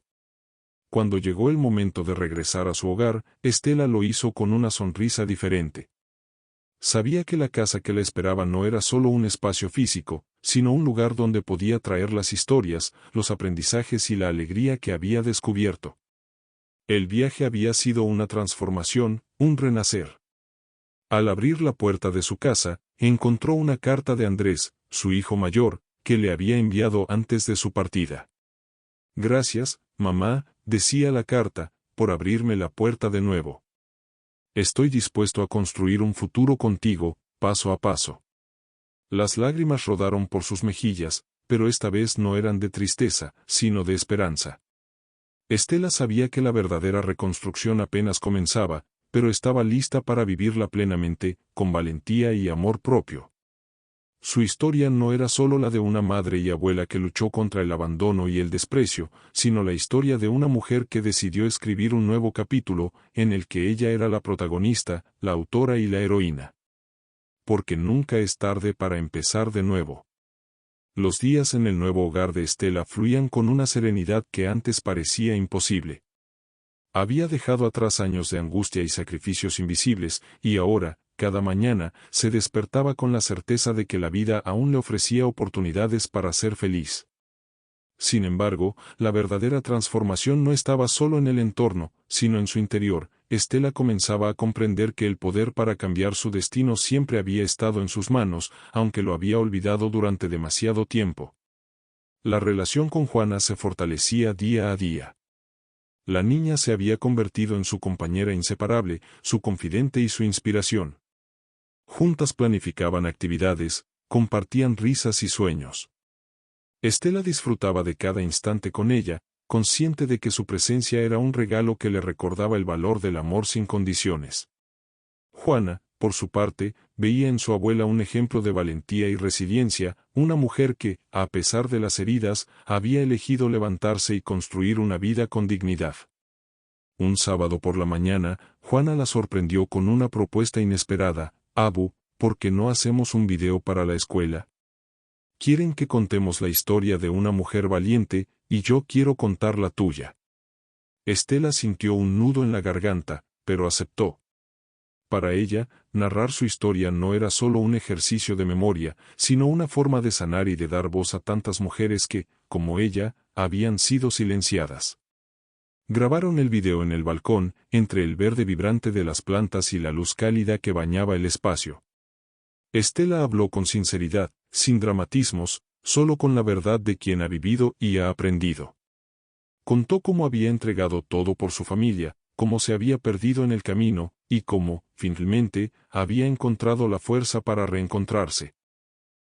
Cuando llegó el momento de regresar a su hogar, Estela lo hizo con una sonrisa diferente. Sabía que la casa que la esperaba no era solo un espacio físico, sino un lugar donde podía traer las historias, los aprendizajes y la alegría que había descubierto. El viaje había sido una transformación, un renacer. Al abrir la puerta de su casa, encontró una carta de Andrés, su hijo mayor, que le había enviado antes de su partida. «Gracias, mamá», decía la carta, «por abrirme la puerta de nuevo. Estoy dispuesto a construir un futuro contigo, paso a paso». Las lágrimas rodaron por sus mejillas, pero esta vez no eran de tristeza, sino de esperanza. Estela sabía que la verdadera reconstrucción apenas comenzaba, pero estaba lista para vivirla plenamente, con valentía y amor propio. Su historia no era solo la de una madre y abuela que luchó contra el abandono y el desprecio, sino la historia de una mujer que decidió escribir un nuevo capítulo, en el que ella era la protagonista, la autora y la heroína. Porque nunca es tarde para empezar de nuevo. Los días en el nuevo hogar de Estela fluían con una serenidad que antes parecía imposible. Había dejado atrás años de angustia y sacrificios invisibles, y ahora, cada mañana, se despertaba con la certeza de que la vida aún le ofrecía oportunidades para ser feliz. Sin embargo, la verdadera transformación no estaba solo en el entorno, sino en su interior, Estela comenzaba a comprender que el poder para cambiar su destino siempre había estado en sus manos, aunque lo había olvidado durante demasiado tiempo. La relación con Juana se fortalecía día a día. La niña se había convertido en su compañera inseparable, su confidente y su inspiración. Juntas planificaban actividades, compartían risas y sueños. Estela disfrutaba de cada instante con ella, consciente de que su presencia era un regalo que le recordaba el valor del amor sin condiciones. Juana, por su parte, veía en su abuela un ejemplo de valentía y resiliencia, una mujer que, a pesar de las heridas, había elegido levantarse y construir una vida con dignidad. Un sábado por la mañana, Juana la sorprendió con una propuesta inesperada: «Abu, ¿por qué no hacemos un video para la escuela? Quieren que contemos la historia de una mujer valiente, y yo quiero contar la tuya». Estela sintió un nudo en la garganta, pero aceptó. Para ella, narrar su historia no era solo un ejercicio de memoria, sino una forma de sanar y de dar voz a tantas mujeres que, como ella, habían sido silenciadas. Grabaron el video en el balcón, entre el verde vibrante de las plantas y la luz cálida que bañaba el espacio. Estela habló con sinceridad, sin dramatismos, solo con la verdad de quien ha vivido y ha aprendido. Contó cómo había entregado todo por su familia, cómo se había perdido en el camino, y cómo, finalmente, había encontrado la fuerza para reencontrarse.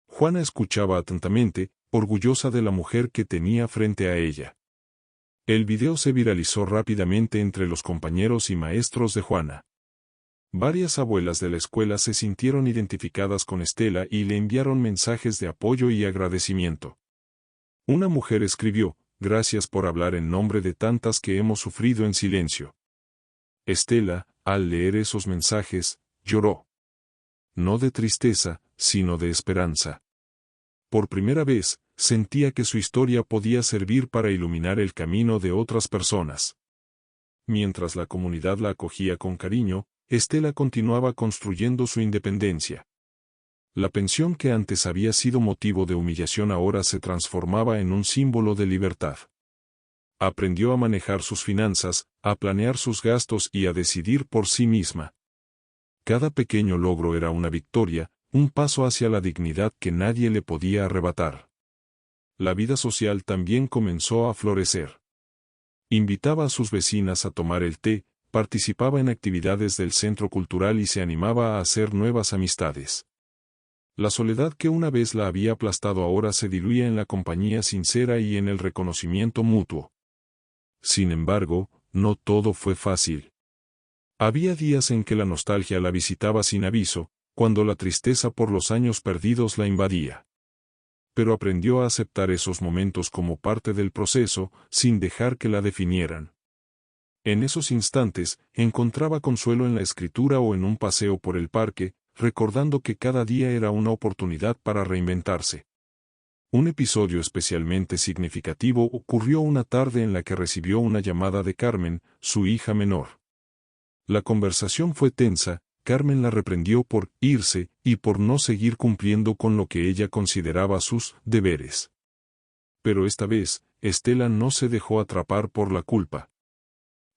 Juana escuchaba atentamente, orgullosa de la mujer que tenía frente a ella. El video se viralizó rápidamente entre los compañeros y maestros de Juana. Varias abuelas de la escuela se sintieron identificadas con Estela y le enviaron mensajes de apoyo y agradecimiento. Una mujer escribió: «Gracias por hablar en nombre de tantas que hemos sufrido en silencio». Estela, al leer esos mensajes, lloró. No de tristeza, sino de esperanza. Por primera vez, sentía que su historia podía servir para iluminar el camino de otras personas. Mientras la comunidad la acogía con cariño, Estela continuaba construyendo su independencia. La pensión que antes había sido motivo de humillación ahora se transformaba en un símbolo de libertad. Aprendió a manejar sus finanzas, a planear sus gastos y a decidir por sí misma. Cada pequeño logro era una victoria, un paso hacia la dignidad que nadie le podía arrebatar. La vida social también comenzó a florecer. Invitaba a sus vecinas a tomar el té, participaba en actividades del centro cultural y se animaba a hacer nuevas amistades. La soledad que una vez la había aplastado ahora se diluía en la compañía sincera y en el reconocimiento mutuo. Sin embargo, no todo fue fácil. Había días en que la nostalgia la visitaba sin aviso, cuando la tristeza por los años perdidos la invadía. Pero aprendió a aceptar esos momentos como parte del proceso, sin dejar que la definieran. En esos instantes, encontraba consuelo en la escritura o en un paseo por el parque, recordando que cada día era una oportunidad para reinventarse. Un episodio especialmente significativo ocurrió una tarde en la que recibió una llamada de Carmen, su hija menor. La conversación fue tensa. Carmen la reprendió por irse y por no seguir cumpliendo con lo que ella consideraba sus deberes. Pero esta vez, Estela no se dejó atrapar por la culpa.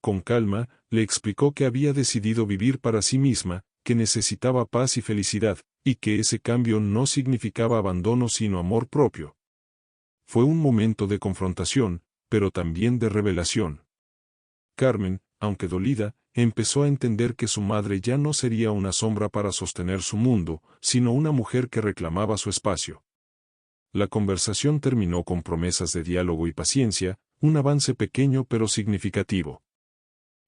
Con calma, le explicó que había decidido vivir para sí misma, que necesitaba paz y felicidad, y que ese cambio no significaba abandono sino amor propio. Fue un momento de confrontación, pero también de revelación. Carmen, aunque dolida, empezó a entender que su madre ya no sería una sombra para sostener su mundo, sino una mujer que reclamaba su espacio. La conversación terminó con promesas de diálogo y paciencia, un avance pequeño pero significativo.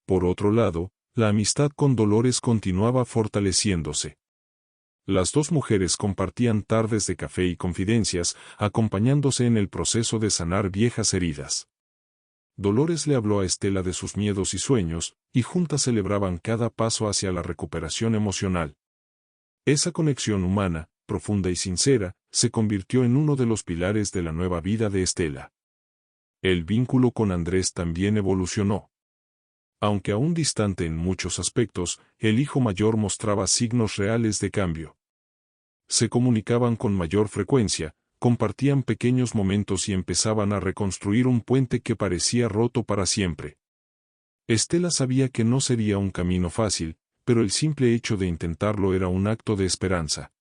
Por otro lado, la amistad con Dolores continuaba fortaleciéndose. Las dos mujeres compartían tardes de café y confidencias, acompañándose en el proceso de sanar viejas heridas. Dolores le habló a Estela de sus miedos y sueños, y juntas celebraban cada paso hacia la recuperación emocional. Esa conexión humana, profunda y sincera, se convirtió en uno de los pilares de la nueva vida de Estela. El vínculo con Andrés también evolucionó. Aunque aún distante en muchos aspectos, el hijo mayor mostraba signos reales de cambio. Se comunicaban con mayor frecuencia, compartían pequeños momentos y empezaban a reconstruir un puente que parecía roto para siempre. Estela sabía que no sería un camino fácil, pero el simple hecho de intentarlo era un acto de esperanza.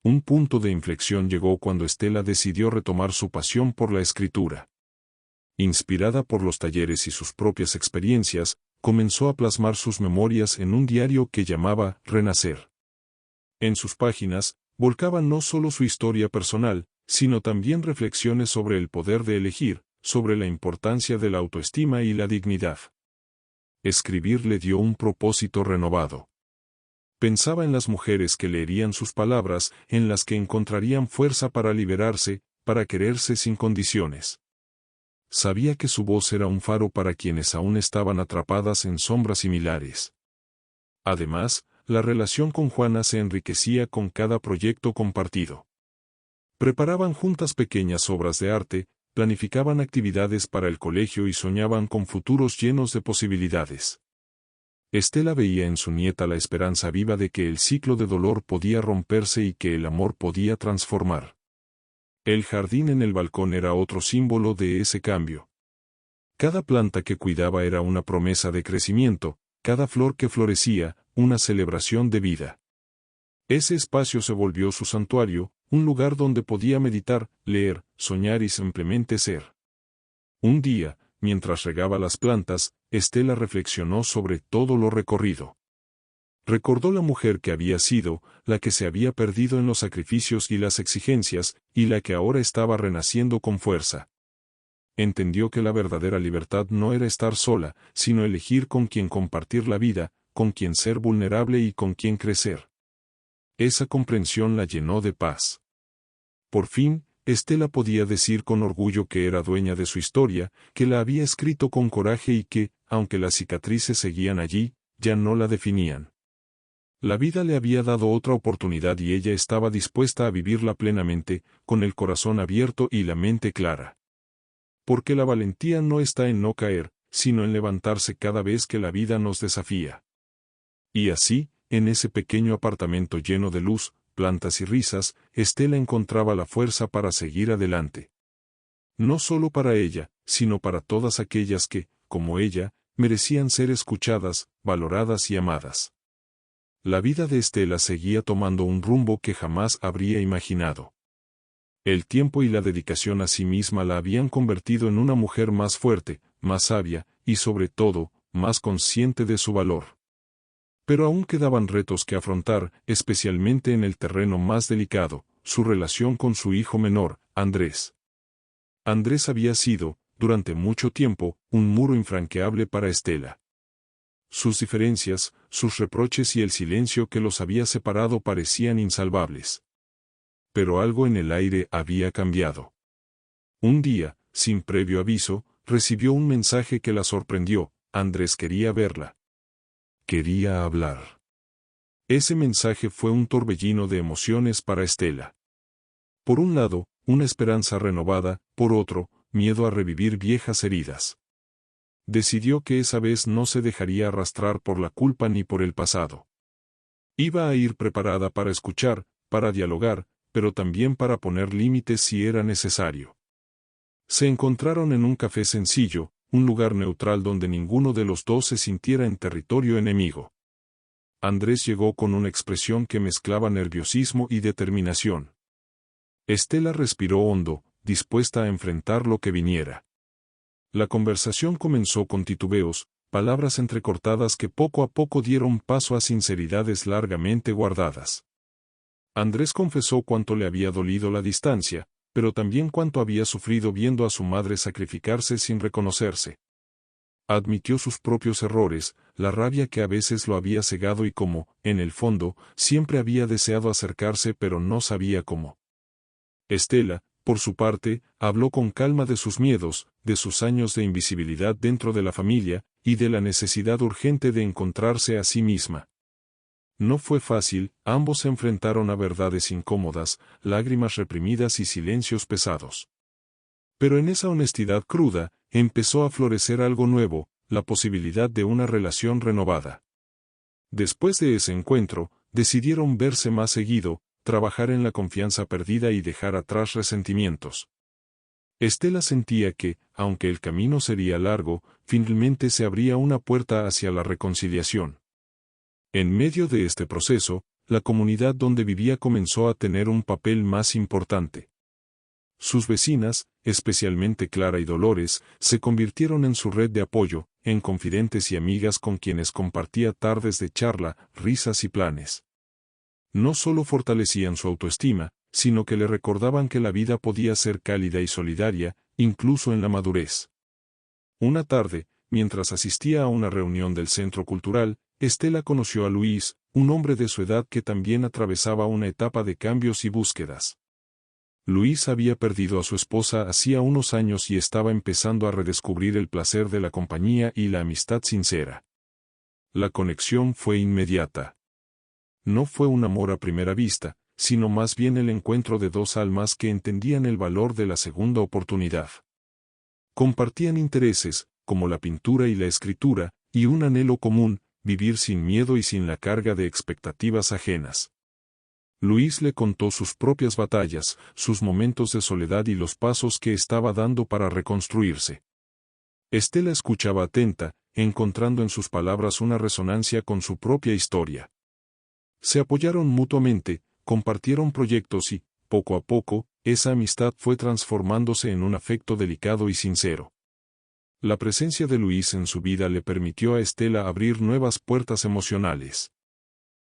Un punto de inflexión llegó cuando Estela decidió retomar su pasión por la escritura. Inspirada por los talleres y sus propias experiencias, comenzó a plasmar sus memorias en un diario que llamaba Renacer. En sus páginas, volcaba no solo su historia personal, sino también reflexiones sobre el poder de elegir, sobre la importancia de la autoestima y la dignidad. Escribir le dio un propósito renovado. Pensaba en las mujeres que leerían sus palabras, en las que encontrarían fuerza para liberarse, para quererse sin condiciones. Sabía que su voz era un faro para quienes aún estaban atrapadas en sombras similares. Además, la relación con Juana se enriquecía con cada proyecto compartido. Preparaban juntas pequeñas obras de arte, planificaban actividades para el colegio y soñaban con futuros llenos de posibilidades. Estela veía en su nieta la esperanza viva de que el ciclo de dolor podía romperse y que el amor podía transformar. El jardín en el balcón era otro símbolo de ese cambio. Cada planta que cuidaba era una promesa de crecimiento, cada flor que florecía, una celebración de vida. Ese espacio se volvió su santuario, un lugar donde podía meditar, leer, soñar y simplemente ser. Un día, mientras regaba las plantas, Estela reflexionó sobre todo lo recorrido. Recordó la mujer que había sido, la que se había perdido en los sacrificios y las exigencias, y la que ahora estaba renaciendo con fuerza. Entendió que la verdadera libertad no era estar sola, sino elegir con quién compartir la vida, con quién ser vulnerable y con quién crecer. Esa comprensión la llenó de paz. Por fin, Estela podía decir con orgullo que era dueña de su historia, que la había escrito con coraje y que, aunque las cicatrices seguían allí, ya no la definían. La vida le había dado otra oportunidad y ella estaba dispuesta a vivirla plenamente, con el corazón abierto y la mente clara. Porque la valentía no está en no caer, sino en levantarse cada vez que la vida nos desafía. Y así, en ese pequeño apartamento lleno de luz, plantas y risas, Estela encontraba la fuerza para seguir adelante. No solo para ella, sino para todas aquellas que, como ella, merecían ser escuchadas, valoradas y amadas. La vida de Estela seguía tomando un rumbo que jamás habría imaginado. El tiempo y la dedicación a sí misma la habían convertido en una mujer más fuerte, más sabia, y sobre todo, más consciente de su valor. Pero aún quedaban retos que afrontar, especialmente en el terreno más delicado, su relación con su hijo menor, Andrés. Andrés había sido, durante mucho tiempo, un muro infranqueable para Estela. Sus diferencias, sus reproches y el silencio que los había separado parecían insalvables. Pero algo en el aire había cambiado. Un día, sin previo aviso, recibió un mensaje que la sorprendió. Andrés quería verla. Quería hablar. Ese mensaje fue un torbellino de emociones para Estela. Por un lado, una esperanza renovada, por otro, miedo a revivir viejas heridas. Decidió que esa vez no se dejaría arrastrar por la culpa ni por el pasado. Iba a ir preparada para escuchar, para dialogar, pero también para poner límites si era necesario. Se encontraron en un café sencillo, un lugar neutral donde ninguno de los dos se sintiera en territorio enemigo. Andrés llegó con una expresión que mezclaba nerviosismo y determinación. Estela respiró hondo, dispuesta a enfrentar lo que viniera. La conversación comenzó con titubeos, palabras entrecortadas que poco a poco dieron paso a sinceridades largamente guardadas. Andrés confesó cuánto le había dolido la distancia, pero también cuánto había sufrido viendo a su madre sacrificarse sin reconocerse. Admitió sus propios errores, la rabia que a veces lo había cegado y cómo, en el fondo, siempre había deseado acercarse pero no sabía cómo. Estela, por su parte, habló con calma de sus miedos, de sus años de invisibilidad dentro de la familia, y de la necesidad urgente de encontrarse a sí misma. No fue fácil, ambos se enfrentaron a verdades incómodas, lágrimas reprimidas y silencios pesados. Pero en esa honestidad cruda, empezó a florecer algo nuevo, la posibilidad de una relación renovada. Después de ese encuentro, decidieron verse más seguido, trabajar en la confianza perdida y dejar atrás resentimientos. Estela sentía que, aunque el camino sería largo, finalmente se abría una puerta hacia la reconciliación. En medio de este proceso, la comunidad donde vivía comenzó a tener un papel más importante. Sus vecinas, especialmente Clara y Dolores, se convirtieron en su red de apoyo, en confidentes y amigas con quienes compartía tardes de charla, risas y planes. No solo fortalecían su autoestima, sino que le recordaban que la vida podía ser cálida y solidaria, incluso en la madurez. Una tarde, mientras asistía a una reunión del Centro Cultural, Estela conoció a Luis, un hombre de su edad que también atravesaba una etapa de cambios y búsquedas. Luis había perdido a su esposa hacía unos años y estaba empezando a redescubrir el placer de la compañía y la amistad sincera. La conexión fue inmediata. No fue un amor a primera vista, sino más bien el encuentro de dos almas que entendían el valor de la segunda oportunidad. Compartían intereses, como la pintura y la escritura, y un anhelo común, vivir sin miedo y sin la carga de expectativas ajenas. Luis le contó sus propias batallas, sus momentos de soledad y los pasos que estaba dando para reconstruirse. Estela escuchaba atenta, encontrando en sus palabras una resonancia con su propia historia. Se apoyaron mutuamente, compartieron proyectos y, poco a poco, esa amistad fue transformándose en un afecto delicado y sincero. La presencia de Luis en su vida le permitió a Estela abrir nuevas puertas emocionales.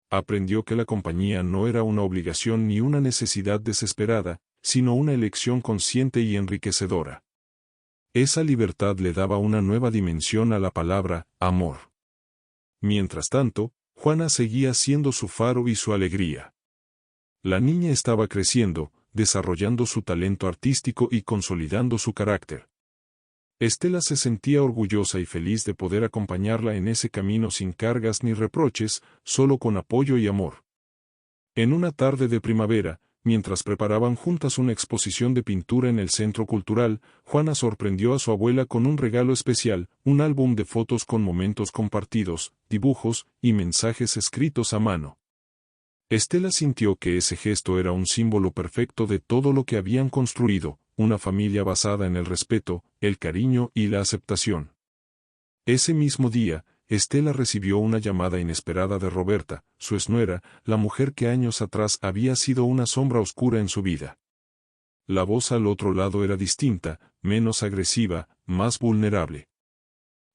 Aprendió que la compañía no era una obligación ni una necesidad desesperada, sino una elección consciente y enriquecedora. Esa libertad le daba una nueva dimensión a la palabra amor. Mientras tanto, Juana seguía siendo su faro y su alegría. La niña estaba creciendo, desarrollando su talento artístico y consolidando su carácter. Estela se sentía orgullosa y feliz de poder acompañarla en ese camino sin cargas ni reproches, solo con apoyo y amor. En una tarde de primavera, mientras preparaban juntas una exposición de pintura en el Centro Cultural, Juana sorprendió a su abuela con un regalo especial, un álbum de fotos con momentos compartidos, dibujos y mensajes escritos a mano. Estela sintió que ese gesto era un símbolo perfecto de todo lo que habían construido, una familia basada en el respeto, el cariño y la aceptación. Ese mismo día, Estela recibió una llamada inesperada de Roberta, su exnuera, la mujer que años atrás había sido una sombra oscura en su vida. La voz al otro lado era distinta, menos agresiva, más vulnerable.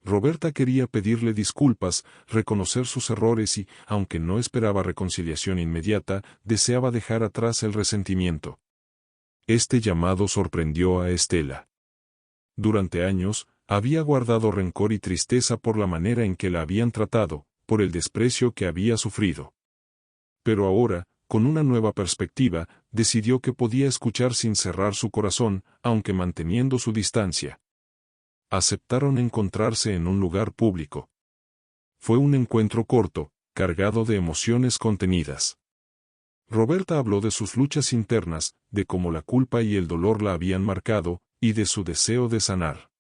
Roberta quería pedirle disculpas, reconocer sus errores y, aunque no esperaba reconciliación inmediata, deseaba dejar atrás el resentimiento. Este llamado sorprendió a Estela. Durante años, había guardado rencor y tristeza por la manera en que la habían tratado, por el desprecio que había sufrido. Pero ahora, con una nueva perspectiva, decidió que podía escuchar sin cerrar su corazón, aunque manteniendo su distancia. Aceptaron encontrarse en un lugar público. Fue un encuentro corto, cargado de emociones contenidas. Roberta habló de sus luchas internas, de cómo la culpa y el dolor la habían marcado, y de su deseo de sanar.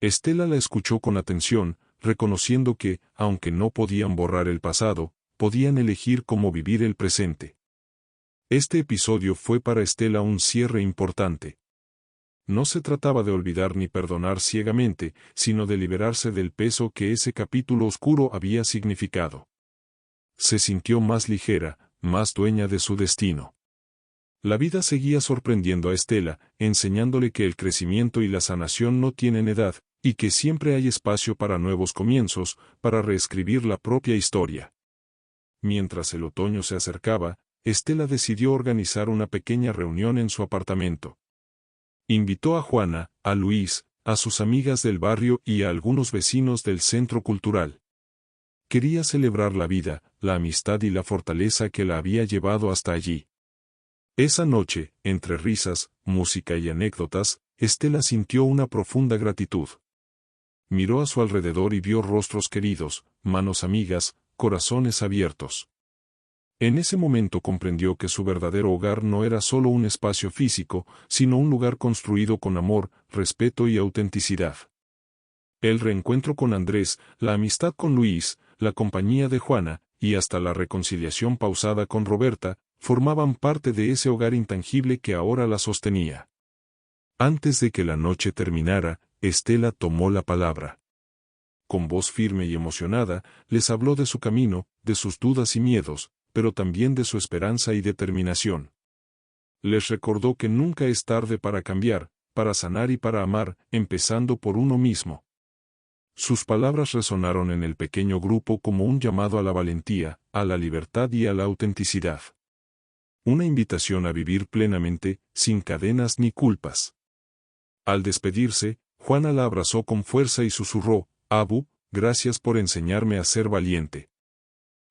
Estela la escuchó con atención, reconociendo que, aunque no podían borrar el pasado, podían elegir cómo vivir el presente. Este episodio fue para Estela un cierre importante. No se trataba de olvidar ni perdonar ciegamente, sino de liberarse del peso que ese capítulo oscuro había significado. Se sintió más ligera, más dueña de su destino. La vida seguía sorprendiendo a Estela, enseñándole que el crecimiento y la sanación no tienen edad, y que siempre hay espacio para nuevos comienzos, para reescribir la propia historia. Mientras el otoño se acercaba, Estela decidió organizar una pequeña reunión en su apartamento. Invitó a Juana, a Luis, a sus amigas del barrio y a algunos vecinos del Centro Cultural. Quería celebrar la vida, la amistad y la fortaleza que la había llevado hasta allí. Esa noche, entre risas, música y anécdotas, Estela sintió una profunda gratitud. Miró a su alrededor y vio rostros queridos, manos amigas, corazones abiertos. En ese momento comprendió que su verdadero hogar no era solo un espacio físico, sino un lugar construido con amor, respeto y autenticidad. El reencuentro con Andrés, la amistad con Luis, la compañía de Juana, y hasta la reconciliación pausada con Roberta, formaban parte de ese hogar intangible que ahora la sostenía. Antes de que la noche terminara, Estela tomó la palabra. Con voz firme y emocionada, les habló de su camino, de sus dudas y miedos, pero también de su esperanza y determinación. Les recordó que nunca es tarde para cambiar, para sanar y para amar, empezando por uno mismo. Sus palabras resonaron en el pequeño grupo como un llamado a la valentía, a la libertad y a la autenticidad. Una invitación a vivir plenamente, sin cadenas ni culpas. Al despedirse, Juana la abrazó con fuerza y susurró: «Abu, gracias por enseñarme a ser valiente».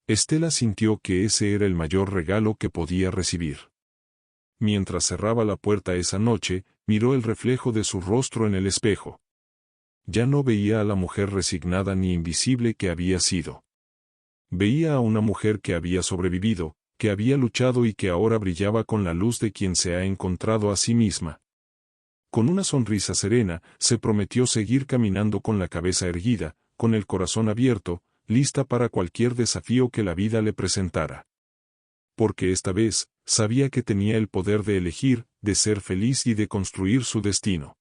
Estela sintió que ese era el mayor regalo que podía recibir. Mientras cerraba la puerta esa noche, miró el reflejo de su rostro en el espejo. Ya no veía a la mujer resignada ni invisible que había sido. Veía a una mujer que había sobrevivido, que había luchado y que ahora brillaba con la luz de quien se ha encontrado a sí misma. Con una sonrisa serena, se prometió seguir caminando con la cabeza erguida, con el corazón abierto, lista para cualquier desafío que la vida le presentara. Porque esta vez, sabía que tenía el poder de elegir, de ser feliz y de construir su destino.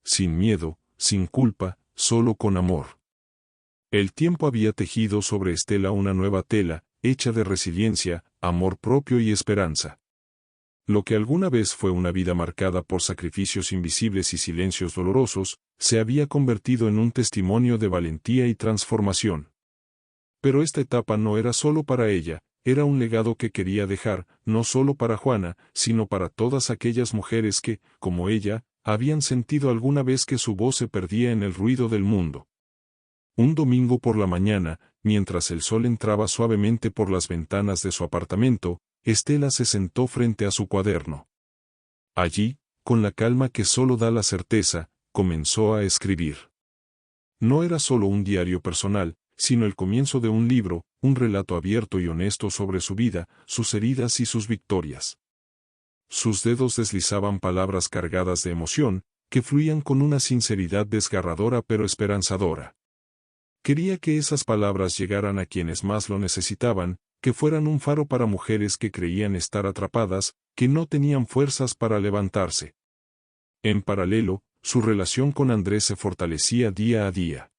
Sin miedo, sin culpa, solo con amor. El tiempo había tejido sobre Estela una nueva tela, hecha de resiliencia, amor propio y esperanza. Lo que alguna vez fue una vida marcada por sacrificios invisibles y silencios dolorosos, se había convertido en un testimonio de valentía y transformación. Pero esta etapa no era solo para ella, era un legado que quería dejar, no solo para Juana, sino para todas aquellas mujeres que, como ella, habían sentido alguna vez que su voz se perdía en el ruido del mundo. Un domingo por la mañana, mientras el sol entraba suavemente por las ventanas de su apartamento, Estela se sentó frente a su cuaderno. Allí, con la calma que solo da la certeza, comenzó a escribir. No era solo un diario personal, sino el comienzo de un libro, un relato abierto y honesto sobre su vida, sus heridas y sus victorias. Sus dedos deslizaban palabras cargadas de emoción, que fluían con una sinceridad desgarradora pero esperanzadora. Quería que esas palabras llegaran a quienes más lo necesitaban, que fueran un faro para mujeres que creían estar atrapadas, que no tenían fuerzas para levantarse. En paralelo, su relación con Andrés se fortalecía día a día.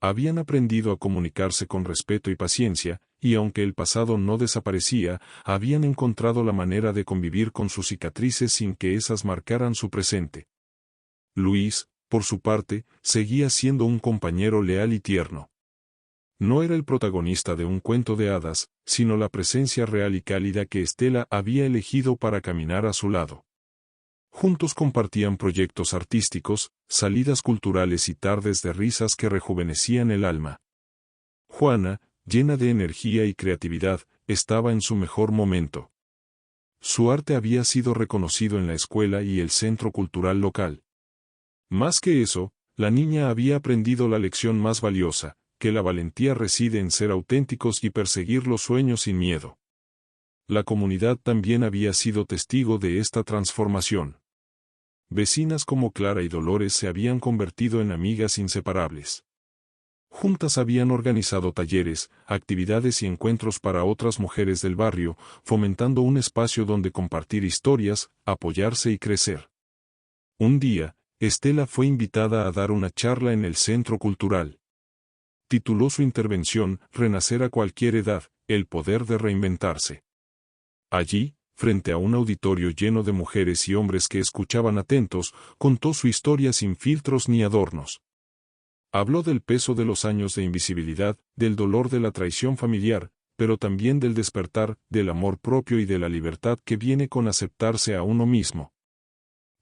Habían aprendido a comunicarse con respeto y paciencia, y aunque el pasado no desaparecía, habían encontrado la manera de convivir con sus cicatrices sin que esas marcaran su presente. Luis, por su parte, seguía siendo un compañero leal y tierno. No era el protagonista de un cuento de hadas, sino la presencia real y cálida que Estela había elegido para caminar a su lado. Juntos compartían proyectos artísticos, salidas culturales y tardes de risas que rejuvenecían el alma. Juana, llena de energía y creatividad, estaba en su mejor momento. Su arte había sido reconocido en la escuela y el centro cultural local. Más que eso, la niña había aprendido la lección más valiosa, que la valentía reside en ser auténticos y perseguir los sueños sin miedo. La comunidad también había sido testigo de esta transformación. Vecinas como Clara y Dolores se habían convertido en amigas inseparables. Juntas habían organizado talleres, actividades y encuentros para otras mujeres del barrio, fomentando un espacio donde compartir historias, apoyarse y crecer. Un día, Estela fue invitada a dar una charla en el centro cultural. Tituló su intervención «Renacer a cualquier edad, el poder de reinventarse». Allí, frente a un auditorio lleno de mujeres y hombres que escuchaban atentos, contó su historia sin filtros ni adornos. Habló del peso de los años de invisibilidad, del dolor de la traición familiar, pero también del despertar, del amor propio y de la libertad que viene con aceptarse a uno mismo.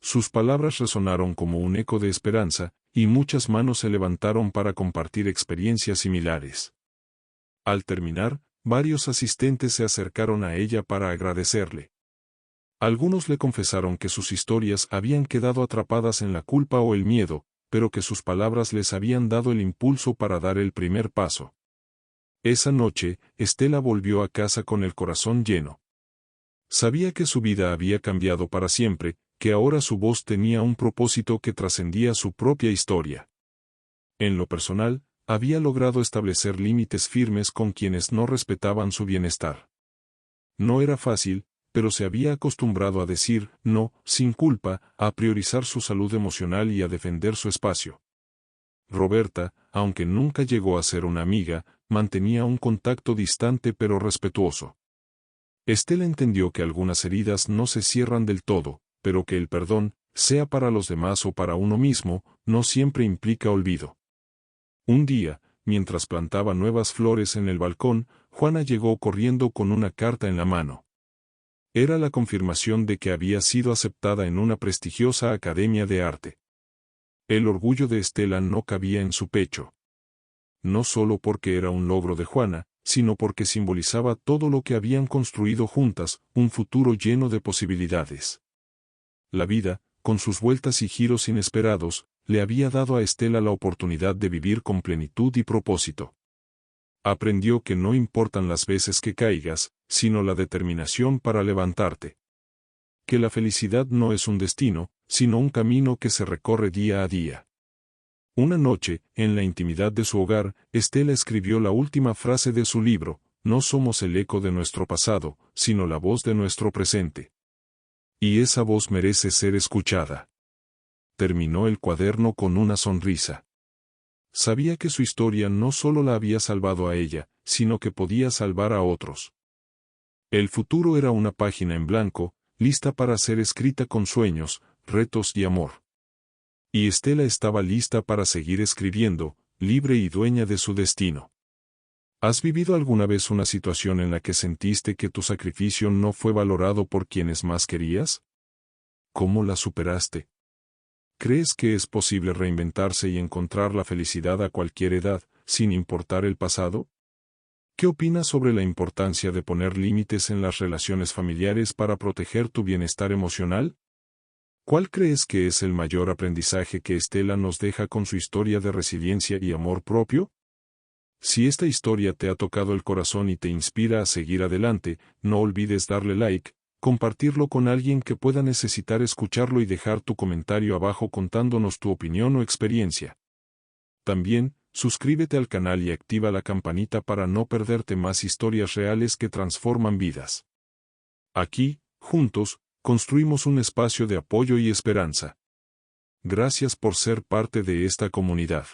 Sus palabras resonaron como un eco de esperanza, y muchas manos se levantaron para compartir experiencias similares. Al terminar, varios asistentes se acercaron a ella para agradecerle. Algunos le confesaron que sus historias habían quedado atrapadas en la culpa o el miedo, pero que sus palabras les habían dado el impulso para dar el primer paso. Esa noche, Estela volvió a casa con el corazón lleno. Sabía que su vida había cambiado para siempre, que ahora su voz tenía un propósito que trascendía su propia historia. En lo personal, había logrado establecer límites firmes con quienes no respetaban su bienestar. No era fácil, pero se había acostumbrado a decir no, sin culpa, a priorizar su salud emocional y a defender su espacio. Roberta, aunque nunca llegó a ser una amiga, mantenía un contacto distante pero respetuoso. Estela entendió que algunas heridas no se cierran del todo, pero que el perdón, sea para los demás o para uno mismo, no siempre implica olvido. Un día, mientras plantaba nuevas flores en el balcón, Juana llegó corriendo con una carta en la mano. Era la confirmación de que había sido aceptada en una prestigiosa academia de arte. El orgullo de Estela no cabía en su pecho. No solo porque era un logro de Juana, sino porque simbolizaba todo lo que habían construido juntas, un futuro lleno de posibilidades. La vida, con sus vueltas y giros inesperados, le había dado a Estela la oportunidad de vivir con plenitud y propósito. Aprendió que no importan las veces que caigas, sino la determinación para levantarte. Que la felicidad no es un destino, sino un camino que se recorre día a día. Una noche, en la intimidad de su hogar, Estela escribió la última frase de su libro: no somos el eco de nuestro pasado, sino la voz de nuestro presente. Y esa voz merece ser escuchada. Terminó el cuaderno con una sonrisa. Sabía que su historia no solo la había salvado a ella, sino que podía salvar a otros. El futuro era una página en blanco, lista para ser escrita con sueños, retos y amor. Y Estela estaba lista para seguir escribiendo, libre y dueña de su destino. ¿Has vivido alguna vez una situación en la que sentiste que tu sacrificio no fue valorado por quienes más querías? ¿Cómo la superaste? ¿Crees que es posible reinventarse y encontrar la felicidad a cualquier edad, sin importar el pasado? ¿Qué opinas sobre la importancia de poner límites en las relaciones familiares para proteger tu bienestar emocional? ¿Cuál crees que es el mayor aprendizaje que Estela nos deja con su historia de resiliencia y amor propio? Si esta historia te ha tocado el corazón y te inspira a seguir adelante, no olvides darle like, compartirlo con alguien que pueda necesitar escucharlo y dejar tu comentario abajo contándonos tu opinión o experiencia. También, suscríbete al canal y activa la campanita para no perderte más historias reales que transforman vidas. Aquí, juntos, construimos un espacio de apoyo y esperanza. Gracias por ser parte de esta comunidad.